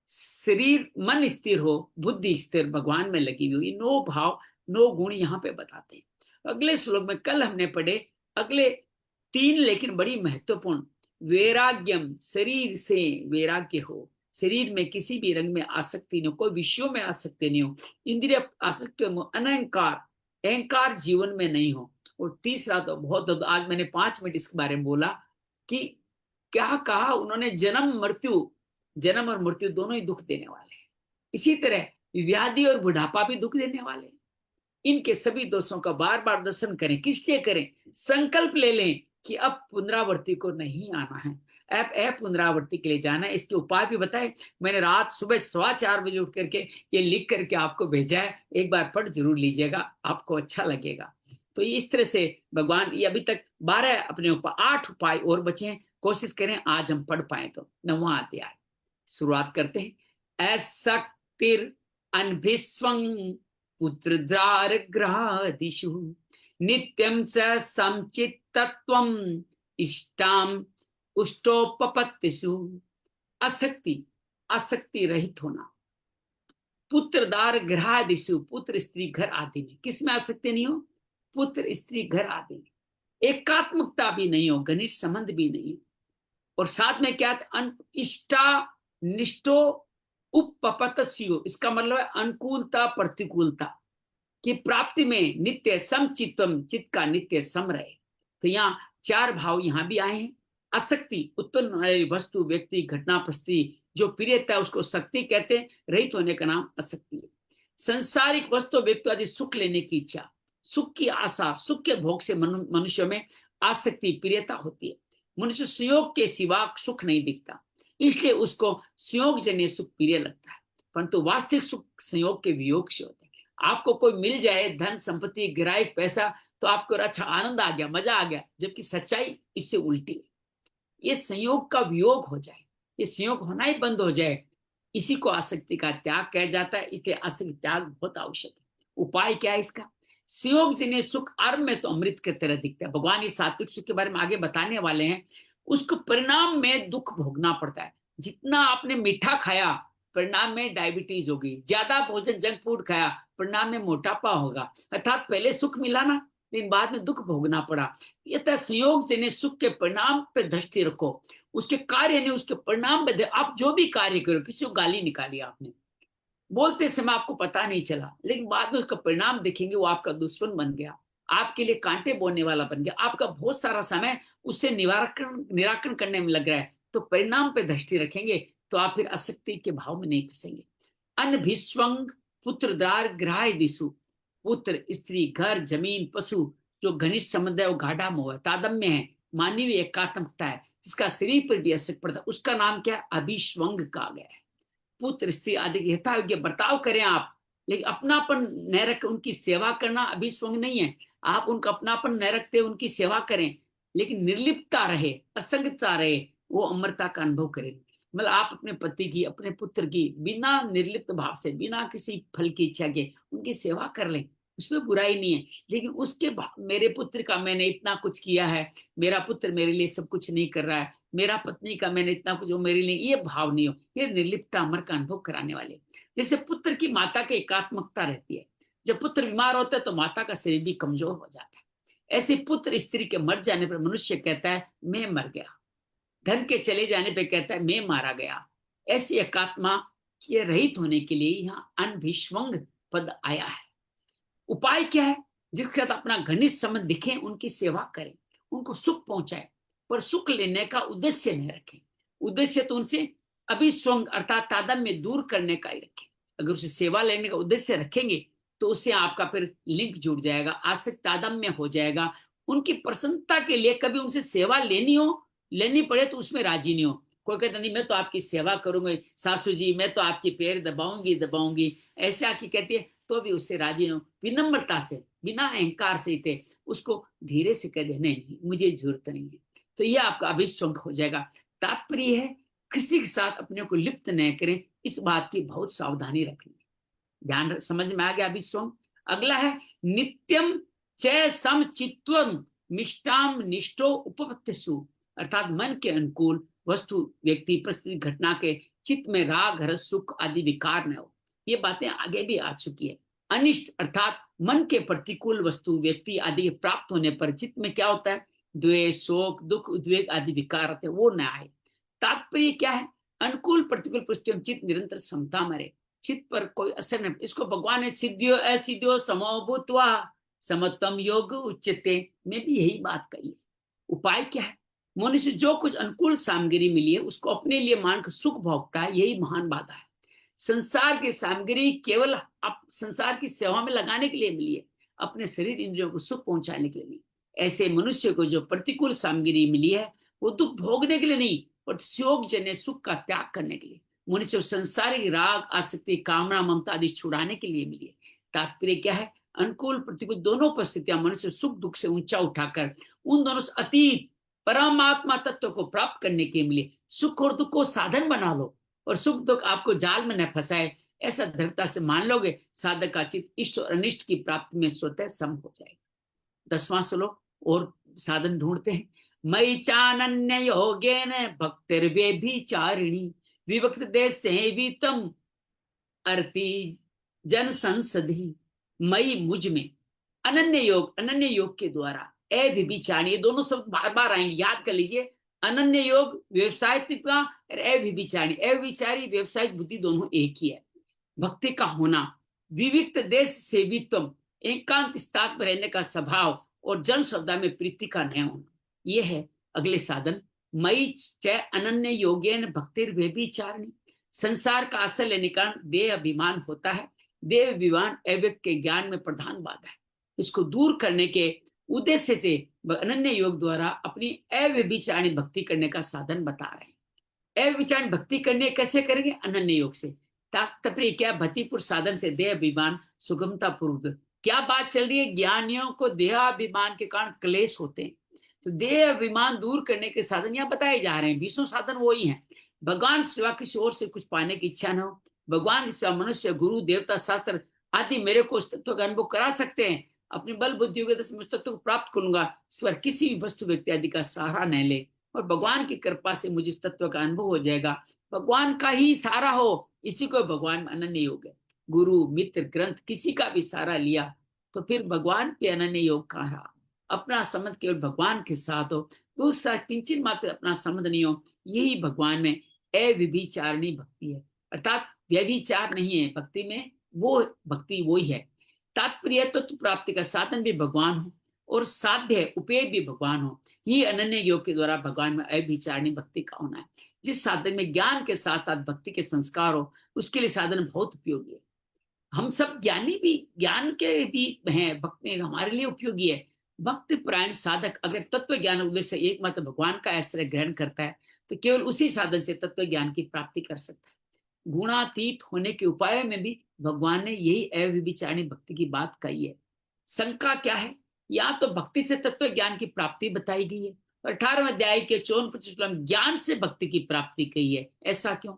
शरीर मन स्थिर हो, बुद्धि स्थिर भगवान में लगी हुई। 9 भाव 9 गुण यहाँ पे बताते हैं। अगले श्लोक में कल हमने पढ़े अगले 3 लेकिन बड़ी महत्वपूर्ण। वैराग्यम, शरीर से वैराग्य हो, शरीर में किसी भी रंग में आसक्ति नहीं हो, कोई विषयों में आसक्ति नहीं हो, इंद्रिय आसक्ति हो, अनहंकार अहंकार जीवन में नहीं हो। और तीसरा तो बहुत, आज मैंने 5 मिनट इसके बारे में बोला कि क्या कहा उन्होंने, जन्म और मृत्यु दोनों ही दुख देने वाले हैं। इसी तरह व्याधि और बुढ़ापा भी दुख देने वाले हैं। इनके सभी दोषों का बार बार दर्शन करें। किस लिए करें? संकल्प ले लें कि अब पुनरावृत्ति को नहीं आना है, अब पुनरावृत्ति के लिए जाना है। इसके उपाय भी बताए मैंने। रात सुबह 4:15 बजे उठ करके ये लिख करके आपको भेजा है, एक बार पढ़ जरूर लीजिएगा, आपको अच्छा लगेगा। तो इस तरह से भगवान, ये अभी तक 12 अपने ऊपर 8 उपाय और बचे हैं, कोशिश करें आज हम पढ़ पाए। तो 9वां अध्याय शुरुआत करते हैं। असक्तिर अनभिस्वं पुत्रद्वार ग्रहादिषु नित्यं च संचित्तत्वम् इष्टाम उष्टोपपत्तिषु। आसक्ति रहित होना। पुत्रदार ग्रहादिषु, पुत्र स्त्री घर आदि में। किसमें आसक्ति नहीं हो? पुत्र स्त्री घर आदि में। एकात्मकता भी नहीं हो, घनिष्ठ संबंध भी नहीं हो। और साथ में क्या? इष्टा निष्ठो उपपतस्यो, इसका मतलब है अनुकूलता प्रतिकूलता की प्राप्ति में नित्य समचित्तम, चित्त का नित्य सम रहे। तो यहाँ 4 भाव यहाँ भी आए हैं। आसक्ति, उत्पन्न वस्तु व्यक्ति घटना परिस्थिति जो प्रियता है उसको शक्ति कहते हैं। रहित होने का नाम असक्ति है। संसारिक वस्तु व्यक्ति आदि सुख लेने की इच्छा, सुख की आशा, सुख के भोग से मनुष्य में आसक्ति प्रियता होती है। मनुष्य संयोग के सिवा सुख नहीं दिखता, इसलिए उसको संयोग जन्य सुख प्रिय लगता है। परंतु वास्तविक सुख संयोग के वियोग से होता है। आपको कोई मिल जाए, धन संपत्ति गिराए पैसा, तो आपको अच्छा आनंद आ गया, मजा आ गया, जबकि सच्चाई इससे उल्टी है। ये संयोग का वियोग हो जाए, ये संयोग होना ही बंद हो जाए, इसी को आसक्ति का त्याग कहा जाता है। इसलिए आसक्ति त्याग बहुत आवश्यक है। उपाय क्या है इसका? संयोग जन्य सुख आरंभ में तो अमृत की तरह दिखता है। भगवान इस सात्विक सुख के बारे में आगे बताने वाले हैं। उसको परिणाम में दुख भोगना पड़ता है। जितना आपने मीठा खाया, परिणाम में डायबिटीज होगी। ज्यादा भोजन जंक फूड खाया, परिणाम में मोटापा होगा। अर्थात पहले सुख मिला ना, लेकिन बाद में दुख भोगना पड़ा। ये तो संयोग जन्य सुख के परिणाम पे दृष्टि रखो, उसके कार्य नहीं, उसके परिणाम पे। आप जो भी कार्य करो, किसी को गाली निकाली आपने, बोलते समय आपको पता नहीं चला, लेकिन बाद में उसका परिणाम देखेंगे, वो आपका दुश्मन बन गया, आपके लिए कांटे बोने वाला बन गया, आपका बहुत सारा समय उससे निराकरण करने में लग रहा है। तो परिणाम पे दृष्टि रखेंगे तो आप फिर आसक्ति के भाव में नहीं फंसेंगे। अनभिस्वंग पुत्रदार ग्रहाय दिशु, पुत्र स्त्री घर जमीन पशु जो घनिष्ठ संबंध है वो गाढ़ा मोह है, तादम्य है, मानवीय एकात्मकता है, जिसका शरीर पर भी असर पड़ता है, उसका नाम क्या है? अभिस्वंग कहा गया है। पुत्र स्त्री आदि के यथायोग्य बर्ताव करें आप, लेकिन अपनापन न रख, उनकी सेवा करना अभिस्वंग नहीं है। आप उनका अपनापन न रखते उनकी सेवा करें, लेकिन निर्लिप्तता रहे, असंगता रहे, वो अमरता का अनुभव करें। मतलब आप अपने पति की, अपने पुत्र की बिना निर्लिप्त भाव से, बिना किसी फल की इच्छा के उनकी सेवा कर लें, उसमें बुराई नहीं है। लेकिन उसके मेरे पुत्र का मैंने इतना कुछ किया है, मेरा पुत्र मेरे लिए सब कुछ नहीं कर रहा है, मेरा पत्नी का मैंने इतना कुछ, वो मेरे लिए, ये भाव नहीं हो। ये निर्लिप्तता अमर का अनुभव कराने वाले। जैसे पुत्र की माता की एकात्मकता रहती है, जब पुत्र बीमार होता है तो माता का शरीर भी कमजोर हो जाता है। ऐसे पुत्र स्त्री के मर जाने पर मनुष्य कहता है मैं मर गया, धन के चले जाने पर कहता है मैं मारा गया। ऐसी एकात्मा के रहित होने के लिए यहाँ अनभिस्वंग पद आया है। उपाय क्या है? जिसके साथ अपना घनिष्ठ संबंध दिखे, उनकी सेवा करें, उनको सुख पहुंचाए, पर सुख लेने का उद्देश्य नहीं रखें। उद्देश्य तो उनसे अभिस्वंग अर्थात तादात्म्य दूर करने का ही रखें। अगर उसे सेवा लेने का उद्देश्य रखेंगे तो उससे आपका फिर लिंक जुड़ जाएगा, आस्तिक तादात्म्य हो जाएगा। उनकी प्रसन्नता के लिए कभी उनसे सेवा लेनी पड़े तो उसमें राजी नहीं हो। कोई कहता नहीं मैं तो आपकी सेवा करूंगी सासू जी, मैं तो आपके पैर दबाऊंगी, ऐसे आके कहती है तो भी उससे राजी नहीं हो। विनम्रता से, बिना अहंकार से थे उसको धीरे से कह दे नहीं मुझे जरूरत नहीं है, तो यह आपका अभिस्वंग हो जाएगा। तात्पर्य है किसी के साथ अपने को लिप्त न करें, इस बात की बहुत सावधानी रखनी, ध्यान समझ में आ गया अभिस्वंग। अगला है नित्यम च समचित्वम निष्ठाम निष्ठो उपपत्तिषु, अर्थात मन के अनुकूल वस्तु व्यक्ति परिस्थिति घटना के चित्त में राग रस सुख आदि विकार न हो। ये बातें आगे भी आ चुकी है। अनिष्ट अर्थात मन के प्रतिकूल वस्तु व्यक्ति आदि के प्राप्त होने पर चित्त में क्या होता है, द्वेष शोक दुख उद्वेग आदि विकार आते हैं, वो न आए। तात्पर्य क्या है, अनुकूल प्रतिकूल परिस्थितियों चित्त निरंतर समता में रहे, चित्त पर कोई असर नहीं। इसको भगवान ने सिद्धियो असिद्धियो समो भूत्वा समत्वम योग उच्यते में भी यही बात कही है। उपाय क्या है, मनुष्य जो कुछ अनुकूल सामग्री मिली है उसको अपने लिए मानकर सुख भोगता है, यही महान बाधा है। संसार की सामग्री केवल संसार की सेवा में लगाने के लिए मिली है, अपने शरीर इंद्रियों को सुख पहुंचाने के लिए नहीं। ऐसे मनुष्य को जो प्रतिकूल सामग्री मिली है वो दुख भोगने के लिए नहीं, पर शोक जन्य सुख का त्याग करने के लिए। मनुष्य संसारिक राग आसक्ति कामना ममता आदि छुड़ाने के लिए मिली है। तात्पर्य क्या है, अनुकूल प्रतिकूल दोनों परिस्थितियां मनुष्य सुख दुख से ऊंचा उठाकर उन दोनों से अतीत परमात्मा तत्व को प्राप्त करने के लिए सुख और दुख को साधन बना लो, और सुख दुख आपको जाल में न फंसाए, ऐसा दृढ़ता से मान लोगे, साधक का चित्त इष्ट और अनिष्ट की प्राप्ति में स्वतः सम हो जाएगा। 10वां श्लोक और साधन ढूंढते हैं। मयि चानन्य योगेन भक्तिर्व्यभिचारिणी विभक्त देश सेवितम अर्ति जन संसदि। मयि मुझ में, अनन्य योग के द्वारा, अव्यभिचारिणी, ये दोनों शब्द बार बार आएंगे, याद कर लीजिए। अनन्य योग व्यवसाय का और अव्यभिचारी, अव्यभिचारी व्यवसायिक बुद्धि दोनों एक ही है। भक्ति का होना, विविक्त देश सेवित्वम, एकांत स्थान पर रहने का स्वभाव, और जन सौदा में प्रीति का न होना, यह है अगले साधन। मयि च अनन्य योगेन भक्तिर्व्यभिचारिणी, संसार का आश्रय लेने का देह अभिमान होता है। देह अभिमान अव्यक्त के ज्ञान में प्रधान बाधा है। इसको दूर करने के उद्देश्य से अनन्य योग द्वारा अपनी अव्यभिचारिणी भक्ति करने का साधन बता रहे हैं। अव्यभिचारिणी भक्ति करने कैसे करेंगे, अनन्य योग से। तात्पर्य क्या, भक्तिपुर साधन से देह अभिमान सुगमता पूर्वक। क्या बात चल रही है, ज्ञानियों को देहाभिमान के कारण क्लेश होते हैं, तो देह अभिमान दूर करने के साधन यहाँ बताए जा रहे हैं। 20 साधन वही हैं। भगवान सिवा किसी और से कुछ पाने की इच्छा न हो, भगवान सिवा मनुष्य गुरु देवता शास्त्र आदि मेरे को उस तत्व का अनुभव करा सकते हैं। अपनी बल बुद्धि योग्यता से उस तत्व को प्राप्त करूंगा, इस पर किसी भी वस्तु व्यक्ति आदि का सहारा न ले, और भगवान की कृपा से मुझे इस तत्व का अनुभव हो जाएगा। भगवान का ही सहारा हो, इसी को भगवान में अनन्य योग है। गुरु मित्र ग्रंथ किसी का भी सहारा लिया तो फिर भगवान पे अनन्य योग कहाँ रहा। अपना संबंध केवल भगवान के साथ हो, दूसरा किंचित मात्र अपना संबंध नहीं हो, यही भगवान में अव्यभिचारिणी भक्ति है। अर्थात व्यभिचार नहीं है भक्ति में, वो भक्ति वही है। तात्पर्य तत्व प्राप्ति का साधन भी भगवान हो और साध्य उपेय भी भगवान हो, ये अनन्य योग के द्वारा भगवान में अव्यभिचारिणी भक्ति का होना है। जिस साधन में ज्ञान के साथ साथ भक्ति के संस्कार हो, उसके लिए साधन बहुत उपयोगी है। हम सब ज्ञानी भी, ज्ञान के भी हैं, भक्ति हमारे लिए उपयोगी है। भक्ति परायण साधक अगर तत्व ज्ञान उद्देश्य एकमात्र भगवान का आश्रय ग्रहण करता है तो केवल उसी साधन से तत्व ज्ञान की प्राप्ति कर सकता है। गुणातीत होने के उपाय में भी भगवान ने यही अव्यभिचारिणी भक्ति की बात कही है। शंका क्या है, या तो भक्ति से तत्व ज्ञान की प्राप्ति बताई गई है, 18वें अध्याय के 54 ज्ञान से भक्ति की प्राप्ति कही है। ऐसा क्यों?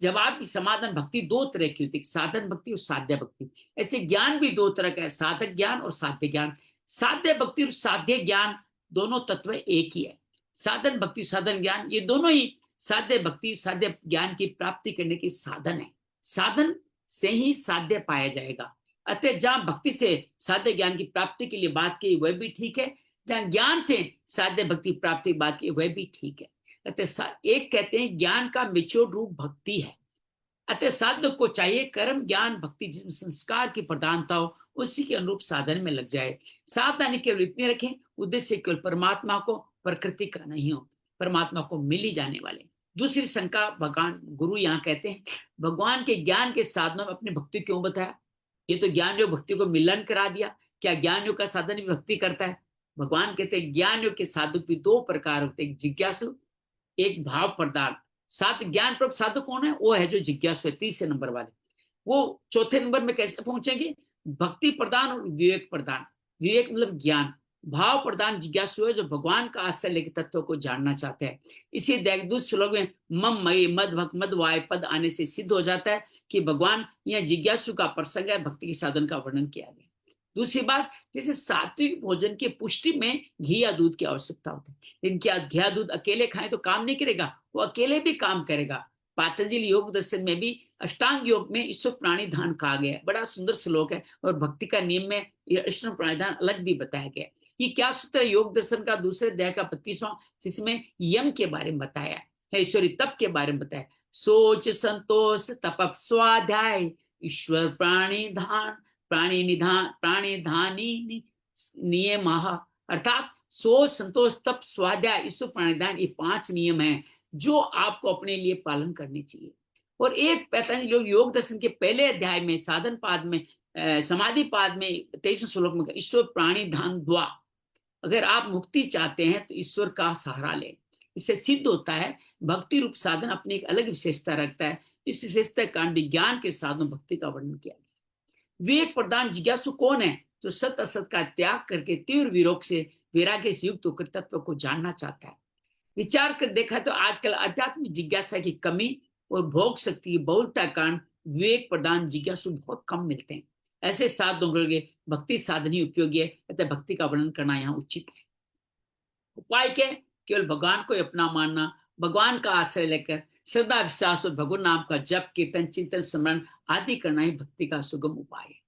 जवाब की समाधान, भक्ति दो तरह की होती है, साधन भक्ति और साध्य भक्ति। ऐसे ज्ञान भी दो तरह का है, साधक ज्ञान और साध्य ज्ञान। साध्य भक्ति और साध्य ज्ञान दोनों तत्व एक ही है। साधन भक्ति साधन ज्ञान ये दोनों ही साध्य भक्ति साध्य ज्ञान की प्राप्ति करने की साधन है। साधन से ही साध्य पाया जाएगा। अतः जहां भक्ति से साध्य ज्ञान की प्राप्ति के लिए बात की वह भी ठीक है, जहां ज्ञान से साध्य भक्ति प्राप्ति की बात की वह भी ठीक है। अतः एक कहते हैं ज्ञान का मेच्योर रूप भक्ति है। अतः साध्य को चाहिए कर्म ज्ञान भक्ति जिसमें संस्कार की प्रधानता हो, उसी के अनुरूप साधन में लग जाए। सावधानी केवल इतनी रखें, उद्देश्य केवल परमात्मा को, प्रकृति का नहीं हो, परमात्मा को मिल ही जाने वाले। दूसरी शंका भगवान गुरु यहाँ कहते हैं, भगवान के ज्ञान के साधनों में अपनी भक्ति क्यों बताया? ये तो ज्ञान योग भक्ति को मिलन करा दिया। क्या ज्ञान योग का साधन भी भक्ति करता है? भगवान कहते हैं ज्ञान योग के साधक भी दो प्रकार होते हैं, एक जिज्ञासु, एक भाव प्रदान। साथ ज्ञान प्रक साधक कौन है? वो है जो जिज्ञासु है, तीसरे नंबर वाले। वो चौथे नंबर में कैसे पहुंचेंगे? भक्ति प्रदान और विवेक प्रदान। विवेक मतलब ज्ञान, भाव प्रदान जिज्ञासु है जो भगवान का आश्रय लेकर तत्व को जानना चाहते हैं। इसी दूसरे श्लोक में मम मई मद भक्त मद वाय पद आने से सिद्ध हो जाता है कि भगवान यह जिज्ञासु का प्रसंग है, भक्ति के साधन का वर्णन किया गया। दूसरी बात, जैसे सात्विक भोजन की पुष्टि में घी या दूध की आवश्यकता होती है, लेकिन क्या घी या दूध अकेले खाएं तो काम नहीं करेगा? वो अकेले भी काम करेगा। पातंजलि योग दर्शन में भी अष्टांग योग में ईश्वर प्राणी ध्यान कहा गया है, बड़ा सुंदर श्लोक है। और भक्ति का नियम में ईश्वर प्राणी ध्यान अलग भी बताया गया है। ये क्या सूत्र है? योग दर्शन का दूसरे अध्याय का 25वां, जिसमें यम के बारे में बताया है, ईश्वरी तप के बारे में बताया। सोच संतोष तप स्वाध्याय ईश्वर प्राणी ध्यान प्राणी निधान प्राणी धानी नियम, अर्थात सोच संतोष तप स्वाध्याय ईश्वर प्राणी ध्यान, ये 5 नियम हैं जो आपको अपने लिए पालन करने चाहिए। और एक पैतंजलि लोग योग दर्शन के पहले अध्याय में साधन पाद में समाधि पाद में 23वें श्लोक में ईश्वर प्राणी ध्यान द्वा, अगर आप मुक्ति चाहते हैं तो ईश्वर का सहारा लें। इससे सिद्ध होता है भक्ति रूप साधन अपनी एक अलग विशेषता रखता है। इस विशेषता के कारण विज्ञान के साधन भक्ति का वर्णन किया गया। विवेक प्रदान जिज्ञासु कौन है? जो सत असत का त्याग करके तीव्र विरोध से वैराग्य से युक्त होकर तत्व को जानना चाहता है। विचार कर देखा तो आजकल आध्यात्मिक जिज्ञासा की कमी और भोग शक्ति की बहुलता के कारण विवेक प्रदान जिज्ञासु बहुत कम मिलते हैं। ऐसे साधनों के लिए भक्ति साधन ही उपयोगी है, अतः भक्ति का वर्णन करना यहाँ उचित है। उपाय क्या? केवल भगवान को अपना मानना, भगवान का आश्रय लेकर श्रद्धा विश्वास और भगवान नाम का जप कीर्तन चिंतन स्मरण आदि करना ही भक्ति का सुगम उपाय है।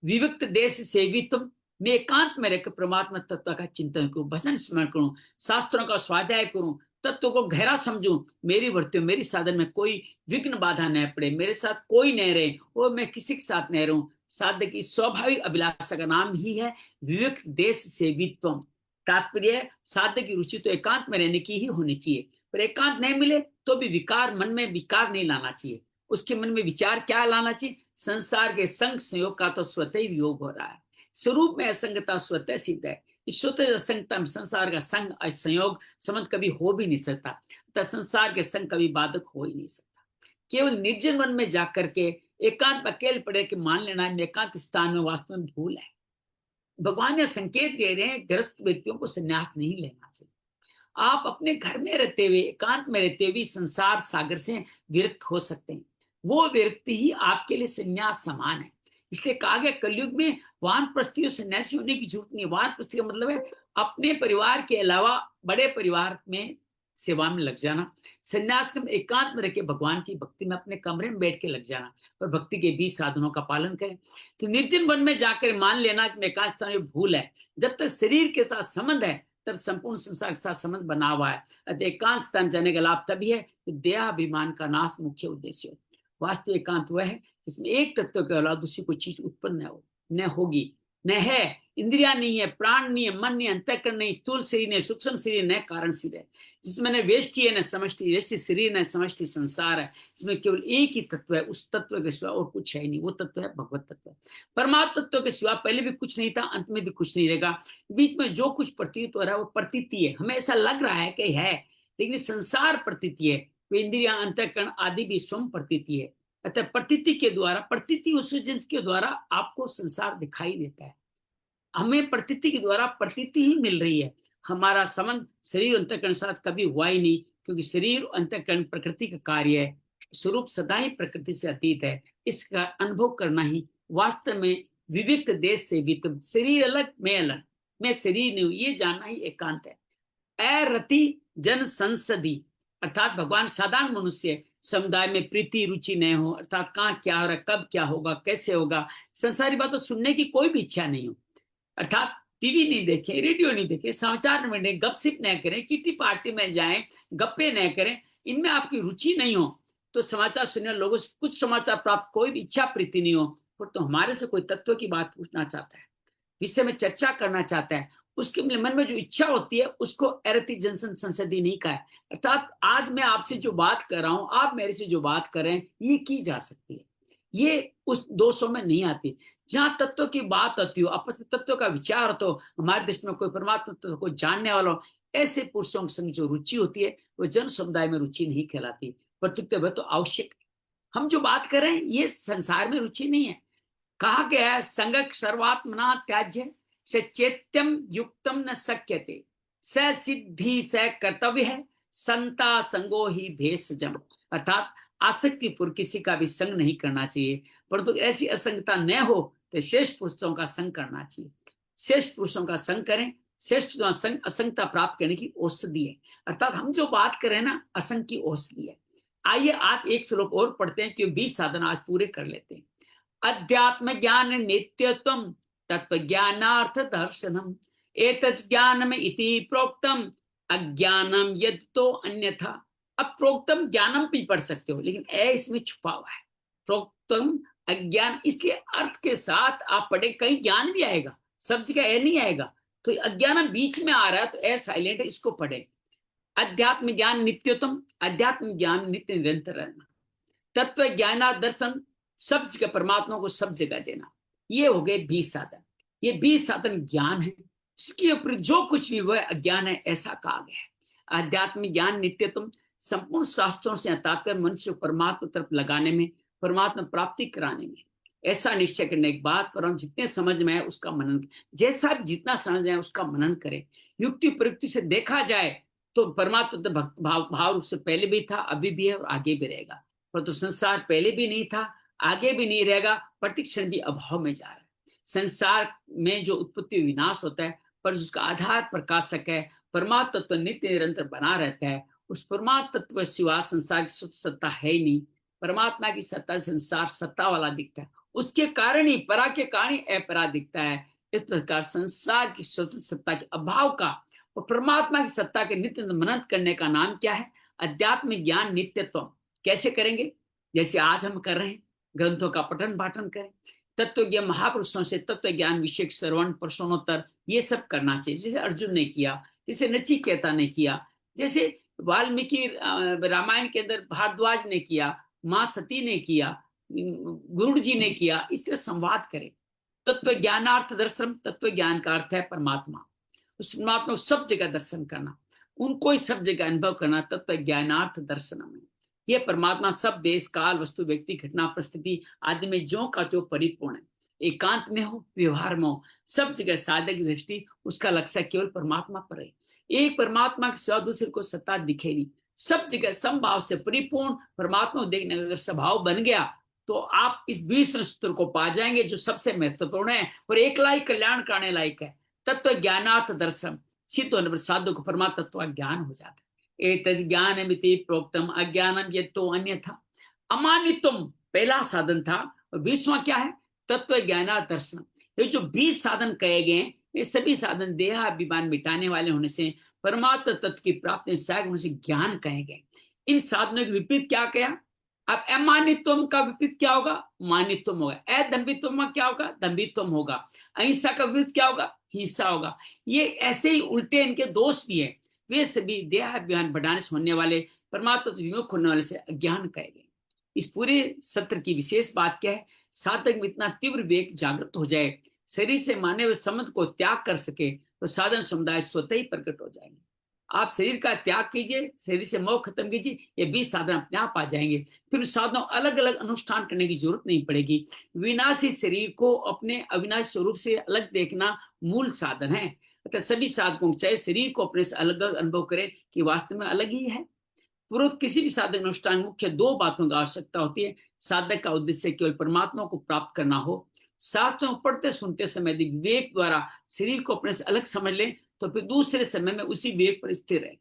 विविक्त देश सेवित्व में एकांत में रहकर परमात्मा तत्व का चिंतन करूं, भजन स्मरण करूं, शास्त्रों का स्वाध्याय करूं, तत्व को गहरा समझूं, मेरी वर्ती मेरी साधन में कोई विघ्न बाधा न पड़े, मेरे साथ कोई न रहे और मैं किसी के साथ न रहूं। साधक की स्वाभाविक अभिलाषा का नाम ही है विविक्त देश सेवित्व। तात्पर्य साधक की रुचि तो एकांत में रहने की ही होनी चाहिए, पर एकांत नहीं मिले तो भी विकार मन में विकार नहीं लाना चाहिए। उसके मन में विचार क्या लाना चाहिए? संसार के संग संयोग का तो स्वतः ही वियोग हो रहा है। स्वरूप में असंगता स्वतः सिद्ध है। इस स्वतः असंगता में संसार का संग संयोग संबंध कभी हो भी नहीं सकता, तथा संसार के संग कभी बाधक हो ही नहीं सकता। केवल निर्जन वन में जाकर के एकांत अकेले पड़े के मान लेना एकांत स्थान में वास्तव में भूल है। भगवान ने संकेत दे रहे हैं ग्रस्त व्यक्तियों को संन्यास नहीं लेना चाहिए। आप अपने घर में रहते हुए एकांत में रहते हुए संसार सागर से विरक्त हो सकते हैं। वो विरक्ति ही आपके लिए संन्यास समान है। इसलिए कहा गया कलयुग में वानप्रस्थी और सन्यासी होने की जरूरत नहीं है। वानप्रस्थी का मतलब है अपने परिवार के अलावा बड़े परिवार में सेवा में लग जाना। संन्यास के एकांत में रह के भगवान की भक्ति में अपने कमरे में बैठ के लग जाना और भक्ति के 20 साधनों का पालन करें। तो निर्जन वन में जाकर मान लेना कि एकांत स्थान में भूल है। जब तक शरीर के साथ संबंध है तब संपूर्ण संसार के साथ संबंध बना हुआ है। अतः एकांत स्थान जाने का लाभ तभी है कि देहाभिमान का नाश मुख्य उद्देश्य है। वास्तविक एकांत वह है जिसमें एक तत्व के अलावा दूसरी कोई चीज उत्पन्न न हो, न होगी, न है। इंद्रिया नहीं है, प्राण नहीं है, मन नहीं, अंतःकरण नहीं, स्थूल शरीर नहीं, सूक्ष्म शरीर न कारण शरीर है, जिसमें न वेष्टि है न समष्टि, वेष्टि शरीर न समष्टि संसार है, जिसमें केवल एक ही तत्व है। उस तत्व के सिवा और कुछ है नहीं। वो तत्व है भगवत तत्व। परमात्म तत्व के सिवा पहले भी कुछ नहीं था, अंत में भी कुछ नहीं रहेगा। बीच में जो कुछ प्रतीत हो रहा है वो प्रतीति है। हमें ऐसा लग रहा है कि है, लेकिन संसार प्रतीति है। इंद्रिया अंतःकरण आदि भी स्वयं प्रतीति है। अतः प्रतीति के द्वारा, प्रतीति उस के द्वारा आपको संसार दिखाई देता है। हमें प्रतीति के द्वारा प्रतीति ही मिल रही है। हमारा संबंध शरीर अंतःकरण साथ कभी हुआ ही नहीं, क्योंकि शरीर अंतःकरण प्रकृति का कार्य है। स्वरूप सदा ही प्रकृति से अतीत है। इसका अनुभव करना ही वास्तव में विविक्त देश से वित्त। शरीर अलग, मैं अलग, मैं शरीर नहीं हूं, ये जानना ही एकांत है। अरति जन संसदी, अर्थात भगवान साधारण मनुष्य समुदाय में प्रीति रुचि न हो, अर्थात कहाँ क्या हो रहा है, कब क्या होगा, कैसे होगा, संसारी बातों सुनने की कोई भी इच्छा नहीं हो। अर्थात टीवी नहीं देखें, रेडियो नहीं देखें, समाचार में नहीं, गपसिप न करें, किटी पार्टी में जाएं, गप्पे न करें, इनमें आपकी रुचि नहीं हो तो समाचार सुनने लोगों से कुछ समाचार प्राप्त कोई भी इच्छा प्रीति नहीं हो, तो हमारे से कोई तत्व की बात पूछना चाहता है, विषय में चर्चा करना चाहता है, उसके मन में जो इच्छा होती है उसको अरति जनसन संसदी नहीं कहा है। अर्थात आज मैं आपसे जो बात कर रहा हूं, आप मेरे से जो बात कर रहे हैं, ये की जा सकती है, ये उस 200 में नहीं आती। जहां तत्व की बात होती हो, आपस में तत्व का विचार होता हो, हमारे देश में कोई परमात्मा तत्व को जानने वाला हो, ऐसे पुरुषों के संग जो रुचि होती है वो जन समुदाय में रुचि नहीं कहलाती, प्रत्युत्तर तो आवश्यक है। हम जो बात कर रहे हैं ये संसार में रुचि नहीं है। कहा गया है संगक सर्वात्मना त्याज्य स चैत्यम युक्तम न शक्यते स सिद्धि स कर्तव्य है संता संगो ही भेषजम। अर्थात आसक्ति पूर्व किसी का भी संग नहीं करना चाहिए, परंतु ऐसी असंगता न हो तो श्रेष्ठ पुरुषों का संग करना चाहिए। श्रेष्ठ पुरुषों का संग करें, श्रेष्ठ संग असंगता प्राप्त करने की औषधि है। अर्थात हम जो बात करें ना, असंग की औषधि है। आइए आज एक श्लोक और पढ़ते हैं, क्योंकि 20 साधन आज पूरे कर लेते हैं। अध्यात्म ज्ञान नित्यत्वम तत्व ज्ञानार्थ दर्शनम एतत् ज्ञानम इति प्रोक्तम अज्ञानम यद तो अन्यथा। अब प्रोक्तम ज्ञानम भी पढ़ सकते हो, लेकिन ए इसमें छुपा हुआ है। प्रोक्तम अज्ञान, इसलिए अर्थ के साथ आप पढ़े, कहीं ज्ञान भी आएगा, सब जगह ए नहीं आएगा, तो अज्ञान बीच में आ रहा है तो ए साइलेंट है, इसको पढ़े। अध्यात्म ज्ञान नित्यतम, अध्यात्म ज्ञान नित्य निरंतर रहना। तत्व ज्ञान दर्शन, सब जगह परमात्मा को सब जगह देना। ये हो गए 20 साधन। ये 20 साधन ज्ञान है, इसके ऊपर जो कुछ भी वह अज्ञान है, ऐसा कहा गया है। अध्यात्म ज्ञान नित्यतम, संपूर्ण शास्त्रों से तात्पर्य मनुष्य को परमात्मा तरफ लगाने में, परमात्मा प्राप्ति कराने में, ऐसा निश्चय करने के बाद पर हम जितने समझ में है उसका मनन, जैसा जितना समझ में है उसका मनन करें। युक्ति प्रयुक्ति से देखा जाए तो परमात्मा तो भक्त भाव रूप से पहले भी था, अभी भी है और आगे भी रहेगा। परंतु संसार पहले भी नहीं था, आगे भी नहीं रहेगा, प्रतिक्षण भी अभाव में जा रहा है। संसार में जो उत्पत्ति विनाश होता है, पर जिसका आधार प्रकाशक है, परमात्मा तत्व नित्य निरंतर बना रहता है, उस परमात्मा तत्व सिवा संसार की सत्ता है ही नहीं। परमात्मा की सत्ता संसार सत्ता वाला दिखता है, उसके कारण ही परा के कारण ही अपरा दिखता है। इस प्रकार संसार की स्वतंत्र सत्ता के अभाव का और परमात्मा की सत्ता के नित्य मनन करने का नाम क्या है? अध्यात्म ज्ञान नित्यत्व। कैसे करेंगे? जैसे आज हम कर रहे हैं, ग्रंथों का पठन पाठन करें, तत्व ज्ञान महापुरुषों से तत्व ज्ञान विषय श्रवण प्रश्नोत्तर ये सब करना चाहिए, जैसे अर्जुन ने किया, जैसे नचिकेता ने किया, जैसे वाल्मीकि रामायण के अंदर भारद्वाज ने किया, माँ सती ने किया, गुरु जी ने किया। इस तरह संवाद करें। तत्व ज्ञानार्थ दर्शन, तत्व ज्ञान का अर्थ है परमात्मा, उस परमात्मा को सब जगह दर्शन करना, उनको ही सब जगह अनुभव करना। तत्व ज्ञानार्थ दर्शन में यह परमात्मा सब देश काल वस्तु व्यक्ति घटना परिस्थिति आदि में जो का त्यो परिपूर्ण है। एकांत में हो, व्यवहार में हो, सब जगह साधक की दृष्टि उसका लक्ष्य केवल परमात्मा पर है। एक परमात्मा के सिवा दूसरे को सत्ता दिखे नहीं, सब जगह समभाव से परिपूर्ण परमात्मा को देखने का अगर स्वभाव बन गया तो आप इस 20वें सूत्र को पा जाएंगे, जो सबसे महत्वपूर्ण है और एकला ही कल्याण कराने लायक है। तत्व ज्ञानार्थ दर्शन, सिद्ध होने पर साधु को परमात्मा तत्व ज्ञान हो जाता है। एतज ज्ञानमिति प्रोक्तम अज्ञानम यत्तो अन्यथा। अमानित्वम पहला साधन था, और 20वां क्या है? तत्व ज्ञानार्थ दर्शन। ये जो 20 साधन कहे गए, ये सभी साधन देहाभिमान मिटाने वाले होने से, परमात्मा तत्व की प्राप्ति होने से ज्ञान कहे गए। इन साधनों के विपरीत क्या कहा? अब अमानित्वम का विपरीत क्या होगा? मानित्वम होगा। अदंभित्वम क्या होगा? दंभित्वम होगा। अहिंसा का विपरीत क्या होगा? हिंसा होगा। ये ऐसे ही उल्टे इनके दोष भी है। वे सभी देहाभिमान बढ़ाने से होने वाले, परमात्मा तो विमुख होने वाले से अज्ञान कहे गए। इस पूरे सत्र की विशेष बात क्या है? साधक में इतना तीव्र विवेक जागृत हो जाए, शरीर से माने हुए संबंध को त्याग कर सके, तो साधन समुदाय स्वतः ही प्रकट हो जाएंगे। आप शरीर का त्याग कीजिए, शरीर से मोह खत्म कीजिए, ये 20 साधन अपने आप आ जाएंगे। फिर साधनों अलग अलग अनुष्ठान करने की जरूरत नहीं पड़ेगी। विनाशी शरीर को अपने अविनाशी स्वरूप से अलग देखना मूल साधन है। अतः सभी साधकों चाहे शरीर को अपने से अलग अनुभव करें कि वास्तव में अलग ही है। पूर्व किसी भी साधक अनुष्ठान मुख्य 2 बातों की आवश्यकता होती है। साधक का उद्देश्य केवल परमात्मा को प्राप्त करना हो। शास्त्रों पढ़ते सुनते समय यदि विवेक द्वारा शरीर को अपने से अलग समझ ले, तो फिर दूसरे समय में उसी विवेक पर स्थिर है।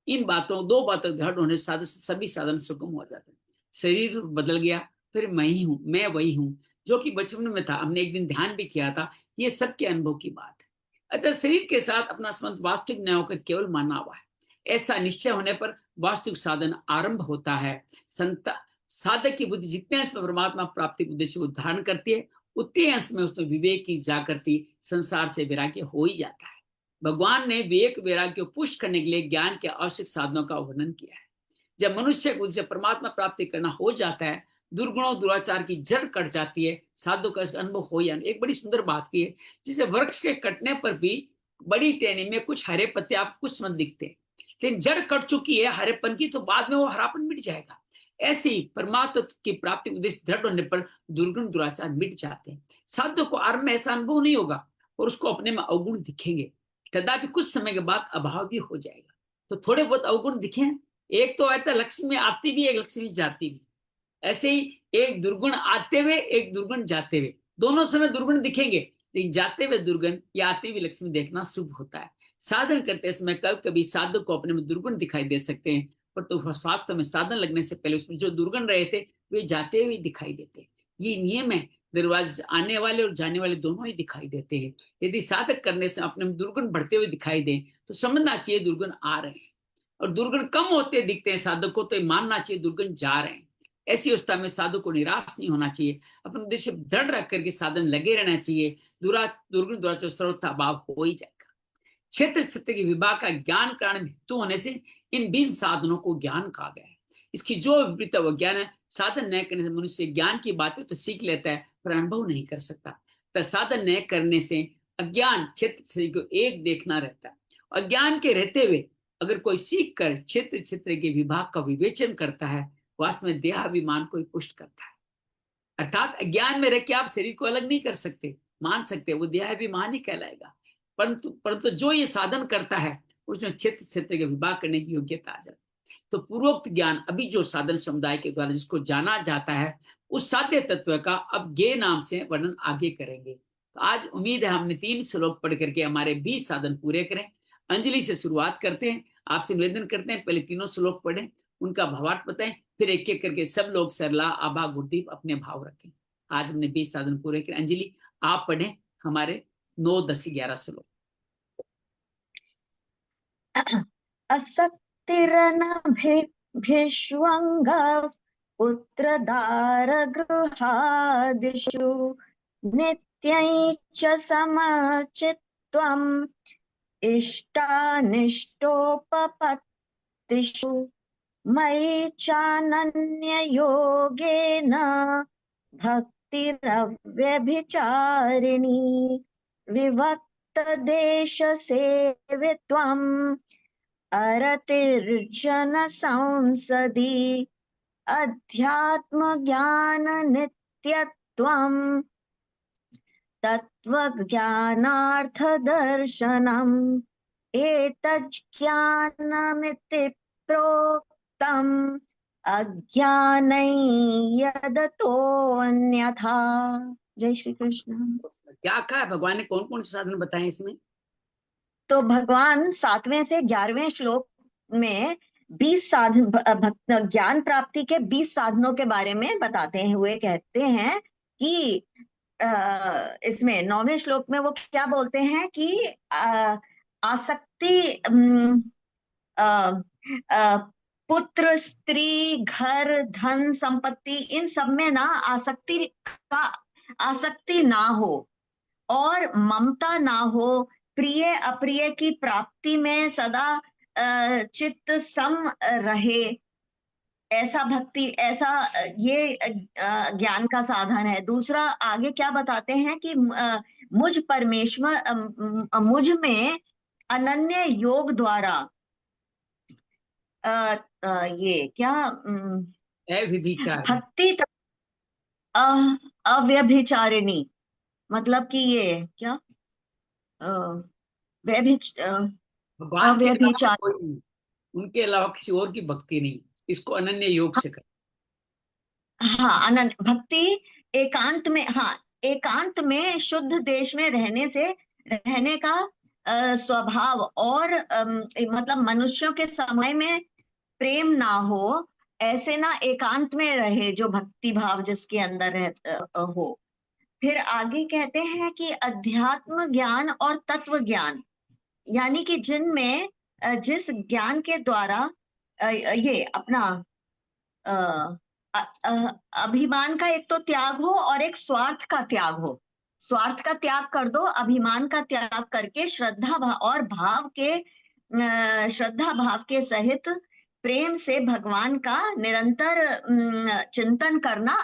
इन बातों 2 बातों दृढ़ होने से सभी साधन सुगम हो जाते हैं। शरीर बदल गया, फिर मैं ही हूँ, मैं वही हूँ, जो कि बचपन में था। हमने एक दिन ध्यान भी किया था, ये सबके अनुभव की बात है। अतः शरीर के साथ अपना संबंध वास्तविक न होकर केवल माना हुआ है। ऐसा निश्चय होने पर वास्तविक साधन आरंभ होता है। साधक की बुद्धि जितने अंश में परमात्मा प्राप्ति उद्देश्य को धारण करती है, उतने अंश में उसमें विवेक की जागृति, संसार से वैराग्य हो ही जाता है। भगवान ने विवेक वैराग्य को पुष्ट करने के लिए ज्ञान के आवश्यक साधनों का वर्णन किया है। जब मनुष्य को उनसे परमात्मा प्राप्ति करना हो जाता है, दुर्गुणों दुराचार की जड़ कट जाती है, साधु का अनुभव हो जाना। एक बड़ी सुंदर बात की है, जिसे वृक्ष के कटने पर भी बड़ी टहनी में कुछ हरे पत्ते आपको कुछ मत दिखते, लेकिन जड़ कट चुकी है हरेपन की, तो बाद में वो हरापन मिट जाएगा। ऐसे ही परमात्मा की प्राप्ति उद्देश्य दृढ़ होने पर दुर्गुण दुराचार मिट जाते हैं। साधु को आरंभ में ऐसा अनुभव नहीं होगा और उसको अपने में अवगुण दिखेंगे, तथापि कुछ समय के बाद अभाव भी हो जाएगा। तो थोड़े बहुत अवगुण दिखे, एक तो आता लक्ष्मी आती भी, एक लक्ष्मी जाती भी। ऐसे ही एक दुर्गुण आते हुए, एक दुर्गुण जाते हुए, दोनों समय दुर्गुण दिखेंगे, लेकिन जाते हुए दुर्गुण या आते हुए लक्ष्मी देखना शुभ होता है। साधन करते समय कभी साधक को अपने में दुर्गुण दिखाई दे सकते हैं, पर तो वास्तव में साधन लगने से पहले उसमें जो दुर्गुण रहे थे वे जाते हुए दिखाई देते। ये नियम है, दरवाजे से आने वाले और जाने वाले दोनों ही दिखाई देते हैं। यदि साधक करने से अपने में दुर्गुण बढ़ते हुए दिखाई दें तो समझना चाहिए दुर्गुण आ रहे हैं, और दुर्गुण कम होते दिखते हैं साधक को तो मानना चाहिए दुर्गुण जा रहे हैं। ऐसी अवस्था में साधु को निराश नहीं होना चाहिए, अपने उद्देश्य दृढ़ रख करके साधन लगे रहना चाहिए। दुर्गुण दुराचार सर्वथा अभाव हो ही जाएगा। क्षेत्र क्षेत्र के विभाग का ज्ञान कारण हेतु होने से इन 20 साधनों को ज्ञान कहा गया है। इसकी जो विपरीत अवज्ञान है, साधन न करने से मनुष्य ज्ञान की बातें तो सीख लेता है पर अनुभव नहीं कर सकता। तो साधन न करने से अज्ञान क्षेत्र क्षेत्र को एक देखना रहता है। अज्ञान के रहते हुए अगर कोई सीख कर क्षेत्र क्षेत्र के विभाग का विवेचन करता है, वास्तव में देहाभिमान को पुष्ट करता है। अर्थात अज्ञान में रह के आप शरीर को अलग नहीं कर सकते, मान सकते, वो देहाभिमान ही कहलाएगा। परंतु जो ये साधन करता है उसमें क्षेत्र क्षेत्र के विभाग करने की योग्यता आ जाती है। तो पूर्वोक्त ज्ञान अभी जो साधन समुदाय के द्वारा जिसको जाना जाता है, उस साध्य तत्व का अब ज्ञेय नाम से वर्णन आगे करेंगे। तो आज उम्मीद है हमने 3 श्लोक पढ़ करके हमारे 20 साधन पूरे करें। अंजलि से शुरुआत करते हैं, आपसे निवेदन करते हैं पहले तीनों श्लोक पढ़ें, उनका भावार्थ बताएं, फिर एक एक करके सब लोग सरला आभा गुरदीप अपने भाव रखें। आज हमने 20 साधन पूरे करे। अंजलि आप पढ़ें हमारे 9, 10, 11 श्लोक। असक्तिरनभिष्वङ्ग पुत्रदारगृहादिषु नित्यं च समचित्त्वम् इष्टानिष्टोपपत्तिषु मयि चानन्ययोगेन भक्तिरव्यभिचारिणी विभक्तदेशसेवित्वम् अरतिर्जन संसदि अध्यात्मज्ञाननित्यत्वम् तत्त्वज्ञानार्थदर्शनम् एतज्ज्ञानमिति प्रोक्तम् अज्ञानै यदतोऽन्यथा। जय श्री कृष्ण। क्या कहा है भगवान ने, कौन कौन से साधन बताए इसमें? तो भगवान 7वें से 11वें श्लोक में 20 साधन ज्ञान प्राप्ति के 20 साधनों के बारे में बताते हुए कहते हैं कि इसमें 9वें श्लोक में वो क्या बोलते हैं कि आसक्ति पुत्र स्त्री घर धन संपत्ति इन सब में ना आसक्ति ना हो और ममता ना हो, प्रिय अप्रिय की प्राप्ति में सदा चित्त सम रहे, ऐसा भक्ति, ऐसा ये ज्ञान का साधन है। दूसरा आगे क्या बताते हैं कि मुझ परमेश्वर मुझ में अनन्य योग द्वारा ये क्या भक्ति अव्यभिचारिणी, मतलब कि ये क्या अव्यभिचार, उनके अलावा किसी और की भक्ति नहीं, इसको अनन्य योग से कर। हाँ, अनन्य भक्ति एकांत में, हाँ एकांत में शुद्ध देश में रहने का स्वभाव, और मतलब मनुष्यों के समय में प्रेम ना हो, ऐसे ना एकांत में रहे जो भक्ति भाव जिसके अंदर हो। फिर आगे कहते हैं कि अध्यात्म ज्ञान और तत्व ज्ञान, यानी कि जिनमें जिस ज्ञान के द्वारा ये अपना अभिमान का एक तो त्याग हो और एक स्वार्थ का त्याग हो। स्वार्थ का त्याग कर दो, अभिमान का त्याग करके श्रद्धा और भाव के श्रद्धा भाव के सहित प्रेम से भगवान का निरंतर चिंतन करना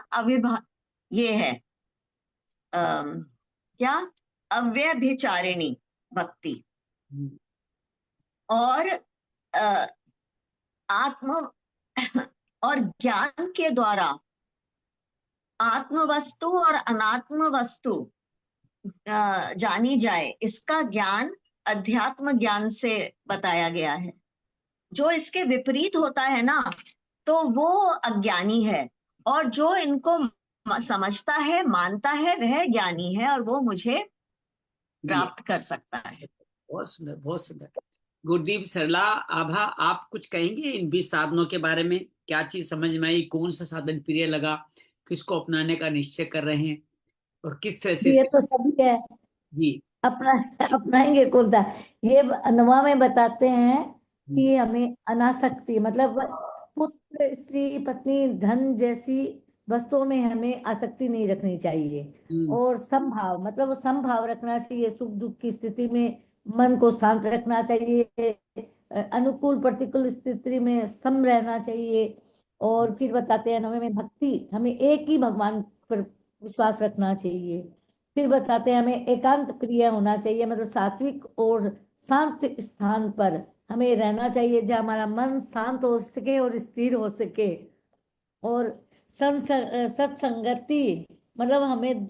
ये है क्या, अव्यभिचारिणी भक्ति। और अ, आत्म और ज्ञान के द्वारा आत्म वस्तु और अनात्म वस्तु जानी जाए, इसका ज्ञान अध्यात्म ज्ञान से बताया गया है। जो इसके विपरीत होता है ना, तो वो अज्ञानी है, और जो इनको समझता है, मानता है, वह ज्ञानी है, और वो मुझे प्राप्त कर सकता है। बहुत सुंदर, बहुत सुंदर। गुरदीप, सरला, आभा, आप कुछ कहेंगे इन 20 साधनों के बारे में? क्या चीज समझ में आई? कौन सा साधन प्रिय लगा? किसको अपनाने का निश्चय कर रहे हैं और किस तरह से? ये तो सभी है, जी, अपना अपनाएंगे कौन सा। ये नवा में बताते हैं कि हमें अनासक्ति, मतलब पुत्र, स्त्री, पत्नी, धन जैसी वस्तुओं में हमें आसक्ति नहीं रखनी चाहिए। और समभाव, मतलब वो समभाव रखना चाहिए, सुख दुख की स्थिति में मन को शांत रखना चाहिए, अनुकूल प्रतिकूल स्थिति में सम रहना चाहिए। और फिर बताते हैं नवे में भक्ति, हमें एक ही भगवान पर विश्वास रखना चाहिए। फिर बताते हैं हमें एकांत प्रिय होना चाहिए, मतलब सात्विक और शांत स्थान पर हमें रहना चाहिए, जहाँ हमारा मन शांत हो सके और स्थिर हो सके। और सत्संगति, मतलब हमें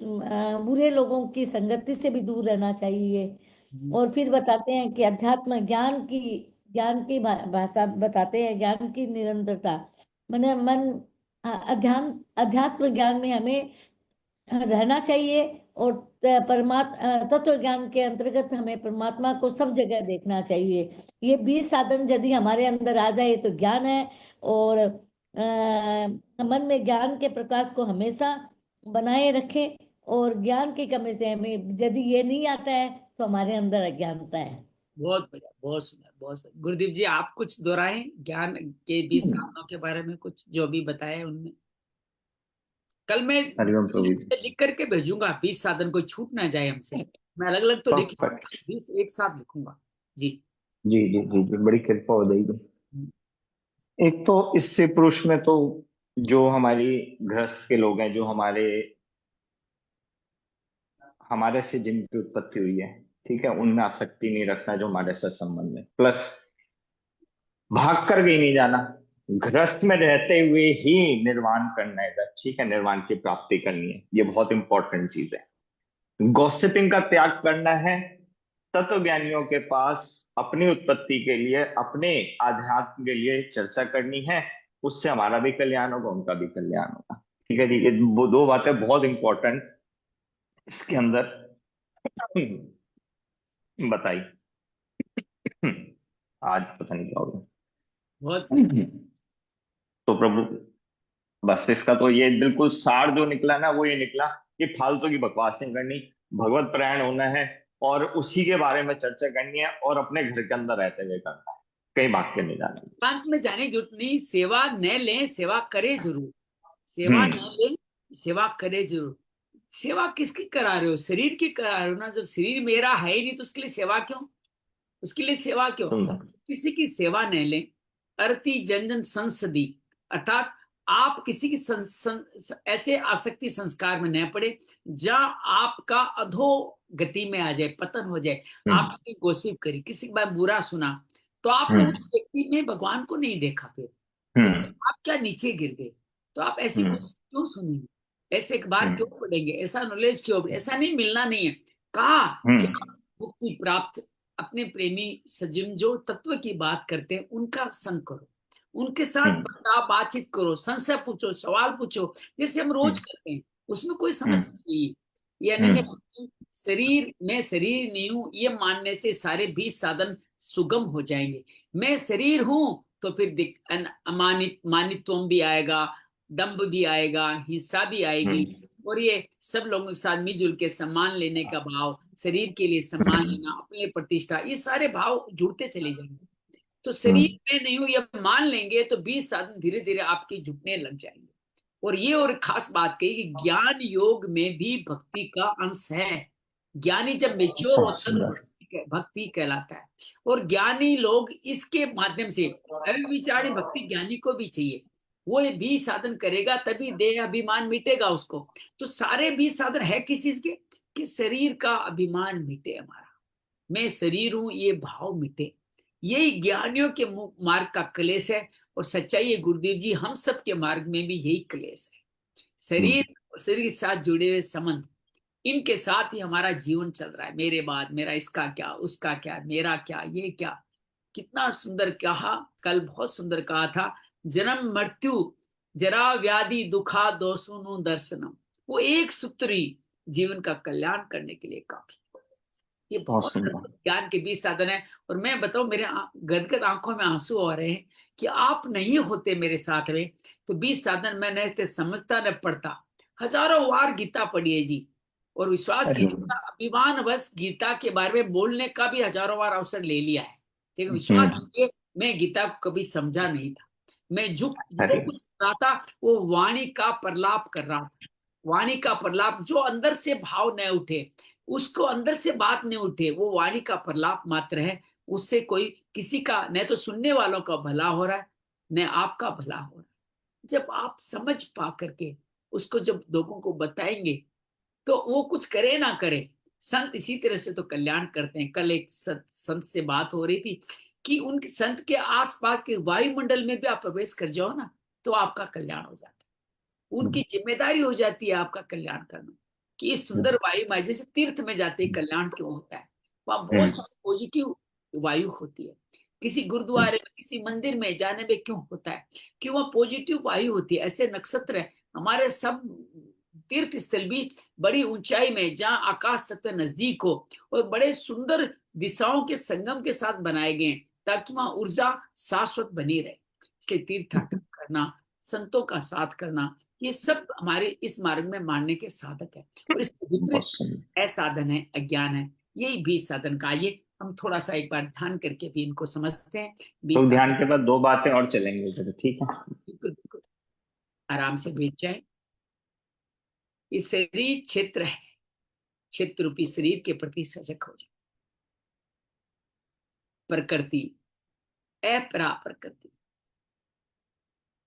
बुरे लोगों की संगति से भी दूर रहना चाहिए। और फिर बताते हैं कि अध्यात्म ज्ञान की भाषा बताते हैं, ज्ञान की निरंतरता, मैंने मन अध्यात्म ज्ञान में हमें रहना चाहिए। और परमात्मा तत्व ज्ञान के अंतर्गत हमें परमात्मा को सब जगह देखना चाहिए। ये 20 साधन यदि हमारे अंदर आ जाए तो ज्ञान है। और मन में ज्ञान के प्रकाश को हमेशा बनाए रखें। और ज्ञान की कमी से हमें यदि ये नहीं आता है तो हमारे अंदर अज्ञानता है। बहुत बढ़िया, बहुत सुंदर, बहुत सुंदर। गुरुदेव जी, आप कुछ दोहराएं ज्ञान के 20 साधनों के बारे में, कुछ जो भी बताया उनमें। कल मैं हरिओम प्रभु जी। लिख करके भेजूंगा 20 साधन, कोई छूट ना जाए हमसे। मैं अलग अलग तो लिख, परफेक्ट। 20 एक साथ लिखूंगा। जी जी जी जी जी, बड़ी कृपा हो जाएगी। एक तो इससे पुरुष में तो जो हमारी गृहस्थ के लोग हैं, जो हमारे हमारे से जिनकी उत्पत्ति हुई है, ठीक है, उनमें आसक्ति नहीं रखना, जो हमारे साथ संबंध में। प्लस भाग कर भी नहीं जाना, गृहस्थ में रहते हुए ही निर्वाण करना है इधर, ठीक है, निर्वाण की प्राप्ति करनी है, ये बहुत इंपॉर्टेंट चीज है। गॉसिपिंग का त्याग करना है, तत्व ज्ञानियों के पास अपनी उत्पत्ति के लिए, अपने आध्यात्म के लिए चर्चा करनी है, उससे हमारा भी कल्याण होगा, उनका भी कल्याण होगा, ठीक है जी। ये वो दो बातें बहुत इंपॉर्टेंट इसके अंदर बताई। आज पता नहीं क्या होगा। बहुत तो प्रभु, बस इसका तो ये बिल्कुल सार जो निकला ना, वो ये निकला कि फालतू की बकवास नहीं करनी, भगवत परायण होना है, और उसी के बारे में चर्चा करनी है, और अपने घर के अंदर रहते हुए करना है, कहीं भाग के नहीं जाना। एकांत में जाने की जरूरत नहीं, सेवा न लें, सेवा करे जरूर। सेवा न लें, सेवा करे जरूर। सेवा किसकी करा रहे हो? शरीर की करा रहे हो ना। जब शरीर मेरा है ही नहीं तो उसके लिए सेवा क्यों? उसके लिए सेवा क्यों? किसी की सेवा न लें। अरति जन जन संसदी, अर्थात आप किसी की ऐसे आसक्ति संस्कार में न पड़े जहां आपका अधो गति में आ जाए, पतन हो जाए। आपने गोसिप करी, किसी के बारे बुरा सुना, तो आपने उस व्यक्ति में भगवान को नहीं देखा, फिर तो आप क्या नीचे गिर गए? तो आप ऐसी गोसिप क्यों सुनेंगे? ऐसे एक बात क्यों पढ़ेंगे? ऐसा नॉलेज क्यों? ऐसा नहीं, मिलना नहीं है। कहा कि मुक्ति प्राप्त अपने प्रेमी सज्जन जो तत्व की बात करते हैं उनका संग करो, उनके साथ बातचीत करो, संशय पूछो, सवाल पूछो, जैसे हम रोज करते हैं। उसमें कोई समस्या नहीं है। ये अनन्य भक्ति, शरीर मैं शरीर नहीं हूं ये मानने से सारे 20 साधन सुगम हो जाएंगे। मैं शरीर हूं तो फिर मानित्व भी आएगा, दंभ भी आएगा, हिंसा भी आएगी, और ये सब लोगों के साथ मिलजुल के सम्मान लेने का भाव, शरीर के लिए सम्मान लेना, अपने प्रतिष्ठा, ये सारे भाव जुड़ते चले जाएंगे। तो शरीर में नहीं हूं ये मान लेंगे तो 20 साधन धीरे धीरे आपके जुटने लग जाएंगे। और ये और खास बात कही कि ज्ञान योग में भी भक्ति का अंश है। ज्ञानी जब मेच्योर बहुत होता है तो सुंदर। भक्ति कहलाता है। और ज्ञानी लोग इसके माध्यम से, अभी विचारी भक्ति ज्ञानी को भी चाहिए, वो ये भी साधन करेगा तभी देह अभिमान मिटेगा उसको। तो सारे भी साधन है किस चीज के, कि शरीर का अभिमान मिटे, हमारा मैं शरीर हूं ये भाव मिटे। यही ज्ञानियों के मार्ग का क्लेश है। और सच्चाई है गुरुदेव जी, हम सब के मार्ग में भी यही क्लेश है। शरीर और शरीर के साथ जुड़े हुए संबंध, इनके साथ ही हमारा जीवन चल रहा है। मेरे बाद मेरा, इसका क्या, उसका क्या, मेरा क्या, ये क्या। कितना सुंदर कहा, कल बहुत सुंदर कहा था, जन्म मृत्यु जरा व्याधि दुखा दोषों दर्शनम। वो एक सूत्री जीवन का कल्याण करने के लिए काफी। ये बहुत बहुत सुंदर। ज्ञान के बीच साधन है। और मैं बताऊं, मेरे गदगद आंखों में आंसू आ रहे हैं कि आप नहीं होते मेरे साथ में तो 20 साधन मैं न समझता न पढ़ता। हजारों बार गीता पढ़ी है जी, और विश्वास अरे कीजिएगा अभिमान बस गीता के बारे में बोलने का भी हजारों बार अवसर ले लिया है, ठीक है। विश्वास हम्म, कीजिए, मैं गीता को कभी समझा नहीं था। मैं जो अरे कुछ कर रहा था वो वाणी का प्रलाप कर रहा था। वाणी का प्रलाप, जो अंदर से भाव न उठे, उसको अंदर से बात नहीं उठे, वो वाणी का प्रलाप मात्र है। उससे कोई किसी का न तो सुनने वालों का भला हो रहा है, न आपका भला हो रहा है। जब आप समझ पा करके उसको जब लोगों को बताएंगे, तो वो कुछ करे ना करे, संत इसी तरह से तो कल्याण करते हैं। कल एक संत से बात हो रही थी कि उनके संत के आसपास के वायुमंडल में भी आप प्रवेश कर जाओ ना, तो आपका कल्याण हो जाता है। उनकी जिम्मेदारी हो जाती है आपका कल्याण करना। कि इस सुंदर वायु में, जैसे तीर्थ में जाते कल्याण क्यों होता है, वहां बहुत सारी पॉजिटिव वायु होती है। किसी गुरुद्वारे में, किसी मंदिर में जाने में क्यों होता है, कि वहाँ पॉजिटिव वायु होती है। ऐसे नक्षत्र है हमारे सब तीर्थ स्थल भी बड़ी ऊंचाई में, जहाँ आकाश तत्व नजदीक हो और बड़े सुंदर दिशाओं के संगम के साथ बनाए गए हैं, ताकि वहां ऊर्जा शाश्वत बनी रहे। इसलिए तीर्थाटन करना, संतों का साथ करना, ये सब हमारे इस मार्ग में मानने के साधक है। और इसके बहुत विपरीत असाधन है, अज्ञान है, यही बीज साधन का। आइए हम थोड़ा सा एक बार ध्यान करके भी इनको समझते हैं। बीज तो ध्यान साधन, के बाद दो बातें और चलेंगे इधर, ठीक है। बिल्कुल बिल्कुल, आराम से बैठ जाए। ये शरीर क्षेत्र है, क्षेत्र रूपी शरीर के प्रति सजग हो जाए। प्रकृति, अपरा प्रकृति,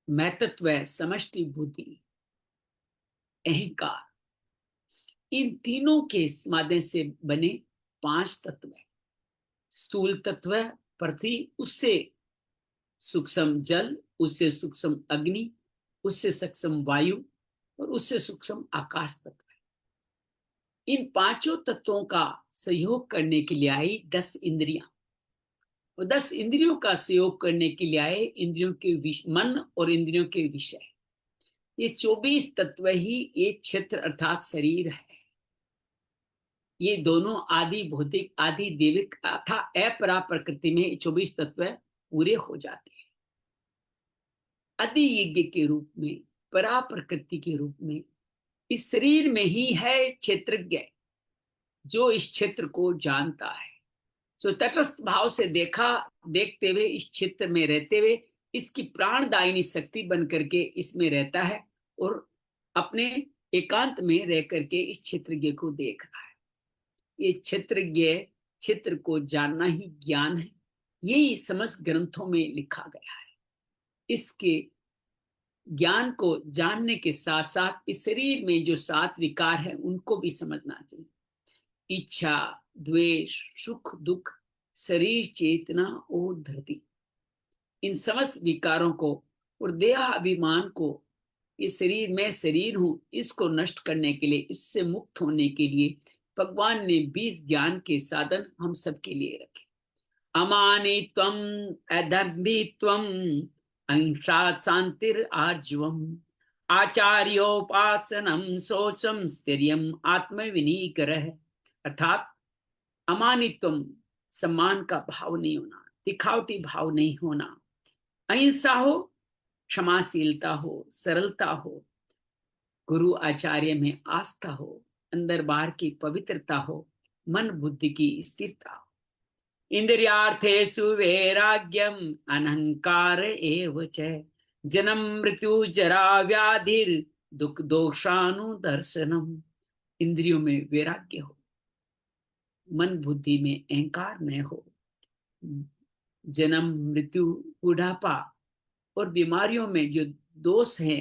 महतत्व, समष्टि बुद्धि, अहंकार, इन तीनों के माध्यम से बने 5 तत्व है। स्थूल तत्व पृथ्वी, उससे सूक्ष्म जल, उससे सूक्ष्म अग्नि, उससे सूक्ष्म वायु, और उससे सूक्ष्म आकाश तत्व है। इन 5 तत्वों का सहयोग करने के लिए आई 10 इंद्रियां, और 10 इंद्रियों का सहयोग करने के लिए आए इंद्रियों के मन और इंद्रियों के विषय। ये 24 तत्व ही ये क्षेत्र अर्थात शरीर है। ये दोनों आदि भौतिक, आदि देविक अथा अपरा प्रकृति में 24 तत्व पूरे हो जाते हैं। आदि यज्ञ के रूप में, परा प्रकृति के रूप में इस शरीर में ही है क्षेत्रज्ञ, जो इस क्षेत्र को जानता है। जो तटस्थ भाव से देखते हुए इस क्षेत्र में रहते हुए इसकी प्राणदायिनी शक्ति बन करके इसमें रहता है, और अपने एकांत में रह करके इस क्षेत्रज्ञ को देख रहा है। ये क्षेत्रज्ञ, क्षेत्र को जानना ही ज्ञान है। यही समस्त ग्रंथों में लिखा गया है। इसके ज्ञान को जानने के साथ साथ इस शरीर में जो 7 विकार है उनको भी समझना चाहिए। इच्छा, द्वेष, सुख दुख, शरीर, चेतना और धरती, इन समस्त विकारों को और देह अभिमान को, इस शरीर में शरीर हूं, इसको नष्ट करने के लिए, इससे मुक्त होने के लिए भगवान ने 20 ज्ञान के साधन हम सबके लिए रखे। अमानित्वम, अदम्भित्वम, अहिंसा, शांतिर आर्जवम, आचार्योपासनम, शौचम, स्थैर्यम, आत्मविनीग्रह। अर्थात अमानित्वम, सम्मान का भाव नहीं होना, दिखावटी भाव नहीं होना, अहिंसा हो, क्षमाशीलता हो, सरलता हो, गुरु आचार्य में आस्था हो, अंदर बाहर की पवित्रता हो, मन बुद्धि की स्थिरता हो, इंद्रियार्थेषु वैराग्यम, अनहंकार एव च, जन्म मृत्यु जरा व्याधिर दुख दोषानुदर्शनम। इंद्रियों में वैराग्य हो, मन बुद्धि में अहंकार न हो, जन्म मृत्यु बुढ़ापा और बीमारियों में जो दोष है,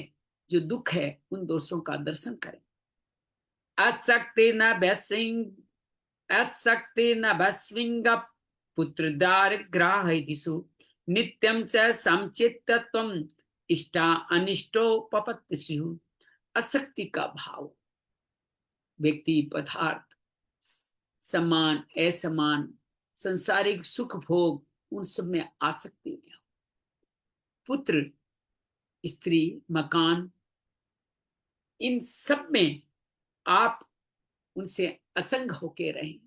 जो दुख है, उन दोषों का दर्शन करें। असक्ति न भस्विंग, असक्ति न भस्विंग पुत्रदार ग्राहिदिषु नित्यं च समचित्तत्वं इष्टा अनिष्टोपपत्तिषु। असक्ति का भाव, व्यक्ति, पदार्थ, सम्मान, असम्मान, संसारिक सुख भोग, उन सब में आसक्ति नहीं हो। पुत्र, स्त्री, मकान, इन सब में आप उनसे असंग होके रहें,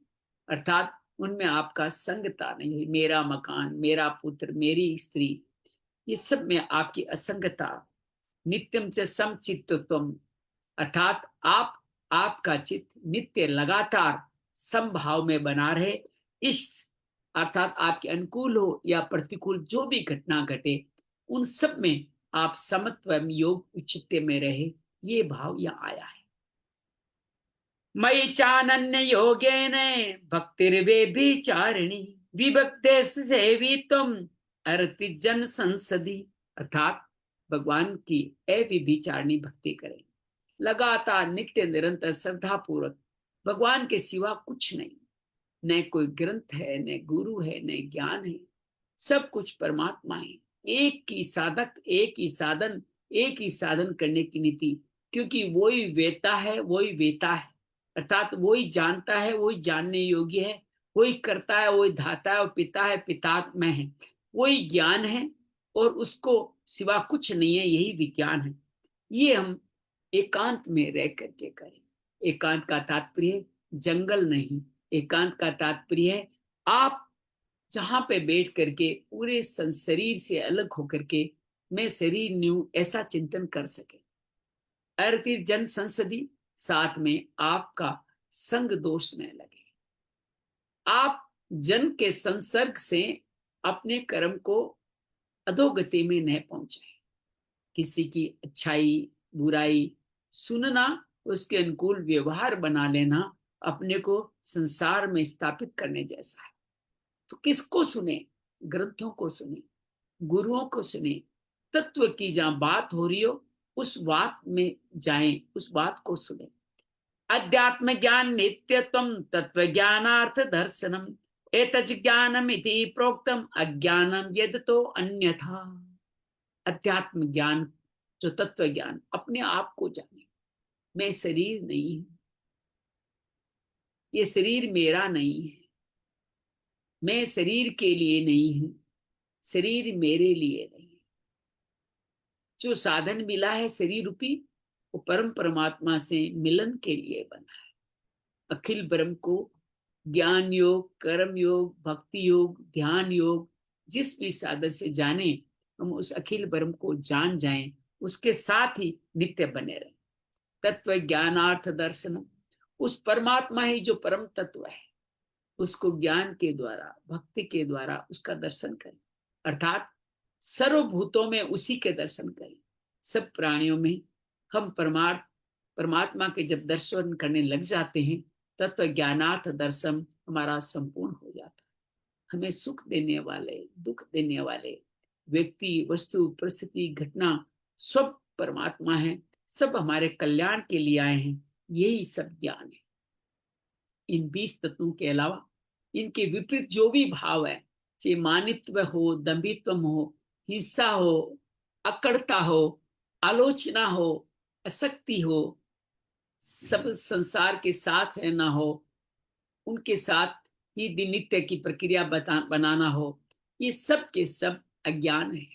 अर्थात उनमें आपका संगता नहीं है। मेरा मकान, मेरा पुत्र, मेरी स्त्री, ये सब में आपकी असंगता। नित्यम च समचित्तत्वम, अर्थात आपका चित्त नित्य लगातार समभाव में बना रहे। इष्ट अर्थात आपके अनुकूल हो या प्रतिकूल जो भी घटना घटे, उन सब में आप समत्व योग उच्चत्य में रहे, ये भाव यहाँ आया है। मयि चानन्य योगेन भक्तिर्व्यभिचारिणी विभक्ते सेवित्वम अर्ति जन संसदि, अर्थात भगवान की अव्यभिचारिणी भक्ति करें, लगातार नित्य निरंतर श्रद्धा पूर्वक। भगवान के सिवा कुछ नहीं, न कोई ग्रंथ है, न गुरु है, न ज्ञान है, सब कुछ परमात्मा है। एक ही साधक, एक ही साधन, एक ही साधन करने की नीति, क्योंकि वही वेता है, वही वेता है, अर्थात वही जानता है, वही जानने योग्य है, वही करता है, वही धाता है, और पिता है, पितात्मा है, वही ज्ञान है, और उसको सिवा कुछ नहीं है, यही विज्ञान है। ये हम एकांत में रह करके करें। एकांत का तात्पर्य जंगल नहीं, एकांत का तात्पर्य है आप जहां पे बैठ करके पूरे शरीर से अलग होकर के मैं शरीर न्यू ऐसा चिंतन कर सके। अर्ति जन संसदी, साथ में आपका संग दोष न लगे, आप जन के संसर्ग से अपने कर्म को अधोगति में न पहुंचे। किसी की अच्छाई बुराई सुनना, उसके अनुकूल व्यवहार बना लेना अपने को संसार में स्थापित करने जैसा है। तो किसको सुने? ग्रंथों को सुने, गुरुओं को सुने, तत्व की जहां बात हो रही हो उस बात में जाएं, उस बात को सुने। अध्यात्म ज्ञान नित्यत्वम तत्व ज्ञानार्थ दर्शनम एतज ज्ञानम इति प्रोक्तम अज्ञानम यदतो अन्यथा। अध्यात्म ज्ञान जो तत्व ज्ञान, अपने आप को जाने। मैं शरीर नहीं हूं, ये शरीर मेरा नहीं है, मैं शरीर के लिए नहीं हूं, शरीर मेरे लिए नहीं है। जो साधन मिला है शरीर रूपी, वो परम परमात्मा से मिलन के लिए बना है। अखिल ब्रह्म को ज्ञान योग, कर्म योग, भक्ति योग, ध्यान योग, जिस भी साधन से जाने, हम उस अखिल ब्रह्म को जान जाएं, उसके साथ ही नित्य बने रहें। तत्व ज्ञानार्थ दर्शन, उस परमात्मा ही जो परम तत्व है, उसको ज्ञान के द्वारा, भक्ति के द्वारा उसका दर्शन करें, अर्थात सर्वभूतों में उसी के दर्शन करें। सब प्राणियों में हम परमात्मा के जब दर्शन करने लग जाते हैं, तत्व ज्ञानार्थ दर्शन हमारा संपूर्ण हो जाता है। हमें सुख देने वाले, दुख देने वाले व्यक्ति, वस्तु, परिस्थिति, घटना सब परमात्मा है, सब हमारे कल्याण के लिए आए हैं, यही सब ज्ञान है। इन 20 तत्वों के अलावा इनके विपरीत जो भी भाव है, चाहे मानित्व हो, दंभित्व हो, हिंसा हो, अकड़ता हो, आलोचना हो, असक्ति हो, सब संसार के साथ रहना हो, उनके साथ ही दिन नित्य की प्रक्रिया बनाना हो, ये सब के सब अज्ञान है।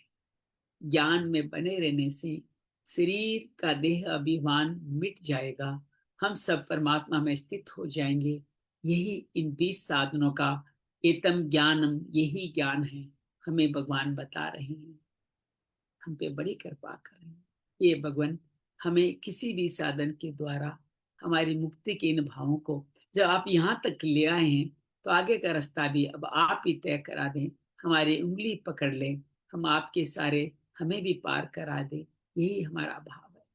ज्ञान में बने रहने से शरीर का देह अभिमान मिट जाएगा, हम सब परमात्मा में स्थित हो जाएंगे। यही इन 20 साधनों का एतम ज्ञानम, यही ज्ञान है, हमें भगवान बता रहे हैं। हम पे बड़ी कृपा करें ये भगवान, हमें किसी भी साधन के द्वारा हमारी मुक्ति के इन भावों को जब आप यहाँ तक ले आए हैं, तो आगे का रास्ता भी अब आप ही तय करा दें। हमारी उंगली पकड़ लें, हम आपके सारे हमें भी पार करा दे, यही हमारा भाव है।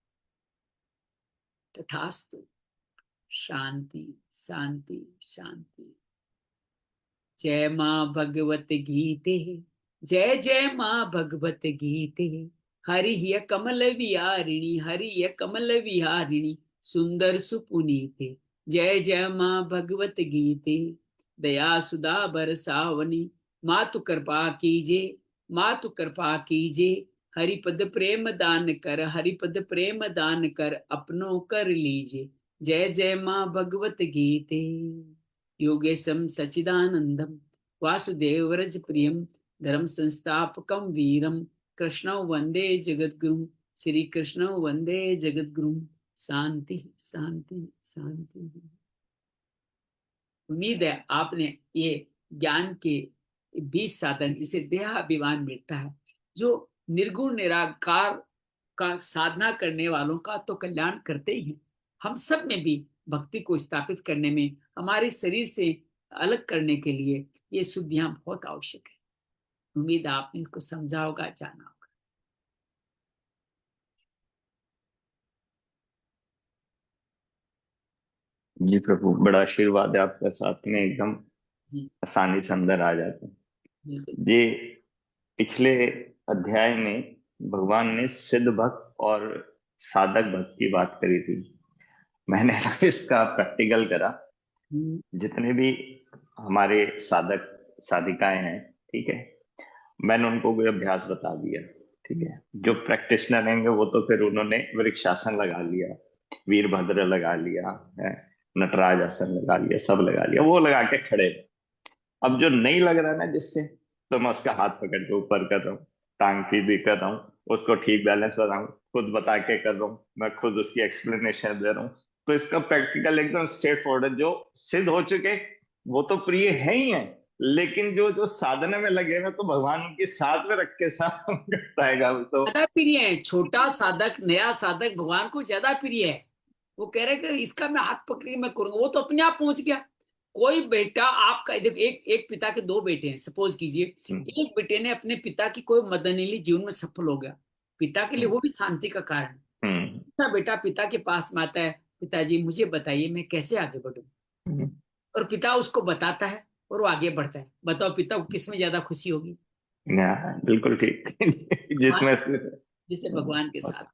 तथास्तु। शांति शांति शांति। जय माँ भगवत गीते, जय जय माँ भगवत गीते। हरि कमल विहारिणी, हरि कमल विहारिणी, सुंदर सुपुनीते। जय जय माँ भगवत गीते। दया सुधा बरसावनी, मातु कृपा कीजे, मातु कृपा कीजे। हरिपद प्रेम दान कर, हरिपद प्रेम दान कर, अपनों कर लीजे। जय जय माँ भगवत गीते। योगेशम सचिदानंदम वासुदेव व्रज प्रियम, धर्म संस्थापकम वीरम, कृष्ण वंदे जगद्गुरुम, श्री कृष्ण वंदे जगद्गुरुम। शांति शांति शांति। उम्मीद है आपने ये ज्ञान के 20 साधन, जिसे देहाभिमान मिलता है, जो निर्गुण निराकार का साधना करने वालों का तो कल्याण करते ही हैं, हम सब में भी भक्ति को स्थापित करने में, हमारे शरीर से अलग करने के लिए ये शुद्धियां बहुत आवश्यक है। उम्मीद है आपने इसको समझा होगा, जाना होगा। जी प्रभु, बड़ा आशीर्वाद है आपका, साथ में एकदम जी आसानी से अंदर आ जाते हैं। बिल्कुल। ये पिछले अध्याय में भगवान ने सिद्ध भक्त और साधक भक्त की बात करी थी। मैंने इसका प्रैक्टिकल करा। जितने भी हमारे साधक साधिकाएं हैं, ठीक है, मैंने उनको कोई अभ्यास बता दिया। ठीक है, जो प्रैक्टिशनर रहेंगे वो तो फिर उन्होंने वृक्षासन लगा लिया, वीरभद्र लगा लिया है, नटराज आसन लगा लिया, सब लगा लिया, वो लगा के खड़े। अब जो नहीं लग रहा ना जिससे, तो मैं उसका हाथ पकड़ के ऊपर कर रहा हूँ, टांग सीधी कर रहा हूँ, उसको ठीक बैलेंस कर रहा हूँ, खुद बता के कर रहा हूँ, मैं खुद उसकी एक्सप्लेनेशन दे रहा हूँ। तो इसका प्रैक्टिकल एकदम स्ट्रेट फॉरवर्ड। जो सिद्ध हो चुके वो तो प्रिय है ही है, लेकिन जो जो साधना में लगे हुए तो भगवान उनके साथ में रख के साथ बताएगा। तो ज्यादा प्रिय है, छोटा साधक नया साधक भगवान को ज्यादा प्रिय है। वो कह रहे कि इसका मैं हाथ पकड़ के मैं करूंगा, वो तो अपने आप पहुंच गया। कोई बेटा आपका, देखो एक पिता के 2 बेटे हैं, सपोज कीजिए, एक बेटे ने अपने पिता की कोई मदद नहीं ली, जीवन में सफल हो गया, पिता के लिए वो भी शांति का कारण है। दूसरा बेटा पिता के पास में आता है, पिताजी मुझे बताइए मैं कैसे आगे बढ़ूं, और पिता उसको बताता है और वो आगे बढ़ता है। बताओ पिता को किसमें ज्यादा खुशी होगी? बिल्कुल ठीक। जिसमें जिसे भगवान के साथ,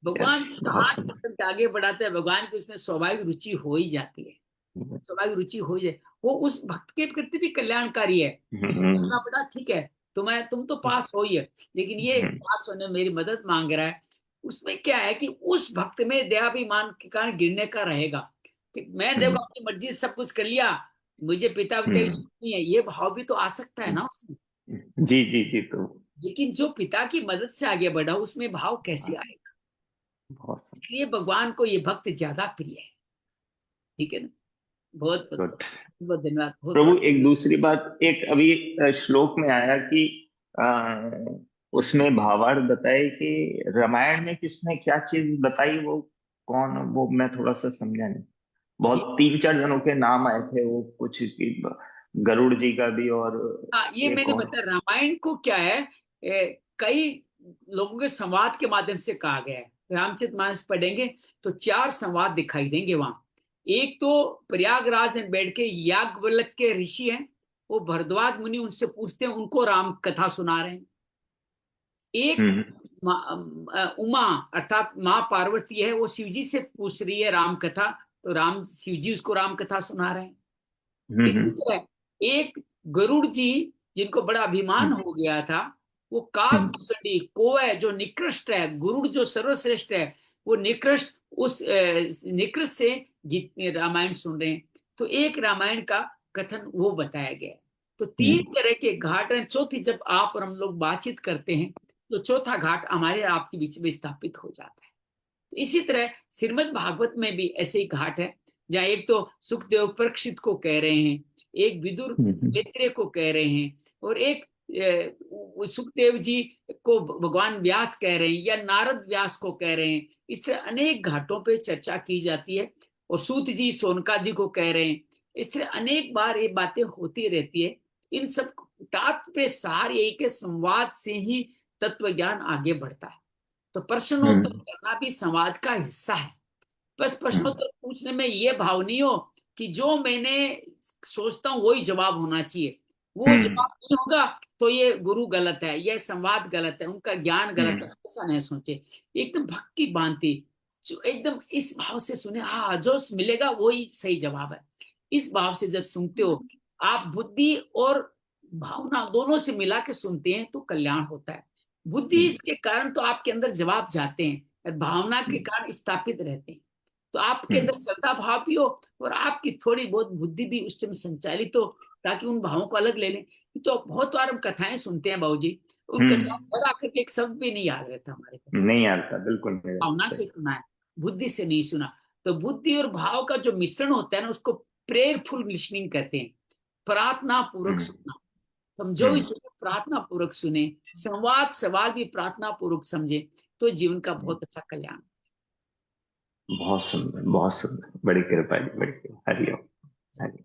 भगवान से हाथ पकड़ के आगे बढ़ाते हैं, भगवान की उसमें स्वाभाविक रुचि हो ही जाती है, स्वाभाविक रुचि हो जाए। वो उस भक्त के प्रति भी कल्याणकारी है। इतना बड़ा ठीक है, तुम तो पास हो ही है, लेकिन ये पास होने में मेरी मदद मांग रहा है। उसमें क्या है कि उस भक्त में दयाभिमान के कारण गिरने का रहेगा कि मैं देखो अपनी मर्जी से सब कुछ कर लिया, मुझे पिता की जरूरत नहीं है, ये भाव भी तो आ सकता है ना उसमें। जी जी जी। तो लेकिन जो पिता की मदद से आगे बढ़ा उसमें भाव कैसे आएगा? इसलिए भगवान को ये भक्त ज्यादा प्रिय है। ठीक है ना? बहुत बहुत बहुत धन्यवाद। प्रभु, एक दूसरी बात, एक अभी श्लोक में आया कि उसमें भावार्थ बताए कि रामायण में किसने क्या चीज बताई, वो कौन, वो मैं थोड़ा सा समझा नहीं। बहुत 3-4 जनों के नाम आए थे, वो कुछ गरुड़ जी का भी, और हाँ ये मैंने बताया। रामायण को क्या है, कई लोगों के संवाद के माध्यम से कहा गया है। रामचरितमानस पढ़ेंगे तो 4 संवाद दिखाई देंगे वहां। एक तो प्रयागराज में बैठ के याज्ञवल्क्य के ऋषि हैं, वो भरद्वाज मुनि उनसे पूछते हैं, उनको राम कथा सुना रहे हैं। एक उमा अर्थात माँ पार्वती है, वो शिव जी से पूछ रही है राम कथा, तो राम शिव जी उसको राम कथा सुना रहे हैं। इसी तरह एक गरुड़ जी, जिनको बड़ा अभिमान हो गया था, वो काकभूषणी को है जो निकृष्ट है, गरुड़ जो सर्वश्रेष्ठ है, वो निकृष्ट, उस निकृष्ट से गीत रामायण सुन रहे हैं। तो एक रामायण का कथन वो बताया गया। तो 3 तरह के घाट हैं। चौथी जब आप और हम लोग बातचीत करते हैं तो चौथा घाट हमारे आपके बीच में स्थापित हो जाता है। तो इसी तरह श्रीमद् भागवत में भी ऐसे ही घाट है, जहाँ एक तो सुखदेव परीक्षित को कह रहे हैं, एक विदुर मैत्रेय को कह रहे हैं, और एक सुखदेव जी को भगवान व्यास कह रहे हैं, या नारद व्यास को कह रहे हैं। इस तरह अनेक घाटों पे चर्चा की जाती है, और सूत जी सोनकादि को कह रहे हैं। इस तरह अनेक बार ये बातें होती रहती है। इन सब तात्पर्य सार यही के संवाद से ही तत्व ज्ञान आगे बढ़ता है। तो प्रश्नोत्तर करना भी संवाद का हिस्सा है। बस प्रश्नोत्तर पूछने में ये भाव नहीं हो कि जो मैंने सोचता हूँ वही जवाब होना चाहिए। वो जवाब नहीं होगा तो ये गुरु गलत है, ये संवाद गलत है, उनका ज्ञान गलत है, ऐसा नहीं सोचे। एकदम भक्ति बांधती, जो एकदम इस भाव से सुने, हाँ जो मिलेगा वही सही जवाब है। इस भाव से जब सुनते हो आप, बुद्धि और भावना दोनों से मिला के सुनते हैं तो कल्याण होता है। बुद्धि के कारण तो आपके अंदर जवाब जाते हैं और भावना के कारण स्थापित रहते हैं। तो आपके अंदर श्रद्धा भाव भी हो और आपकी थोड़ी बहुत बुद्धि भी उस टाइम संचालित हो, ताकि उन भावों को अलग ले लें। तो बहुत बार हम कथाएं सुनते हैं बाबूजी, उन कथाओं पर आकर के एक शब्द भी नहीं याद रहता हमारे को, नहीं आता, बिल्कुल नहीं। भावना से सुना है, बुद्धि से नहीं सुना। तो बुद्धि और भाव का जो मिश्रण होता है ना, उसको प्रेयरफुल लिसनिंग कहते हैं, प्रार्थना पूर्वक सुनना। हम जो भी सुने प्रार्थना पूर्वक सुने, संवाद सवाल भी प्रार्थना पूर्वक समझे, तो जीवन का बहुत अच्छा कल्याण। बहुत सुंदर, बहुत सुंदर, बड़ी कृपा जी, बड़ी कृपा। हरिओम, हरिओम।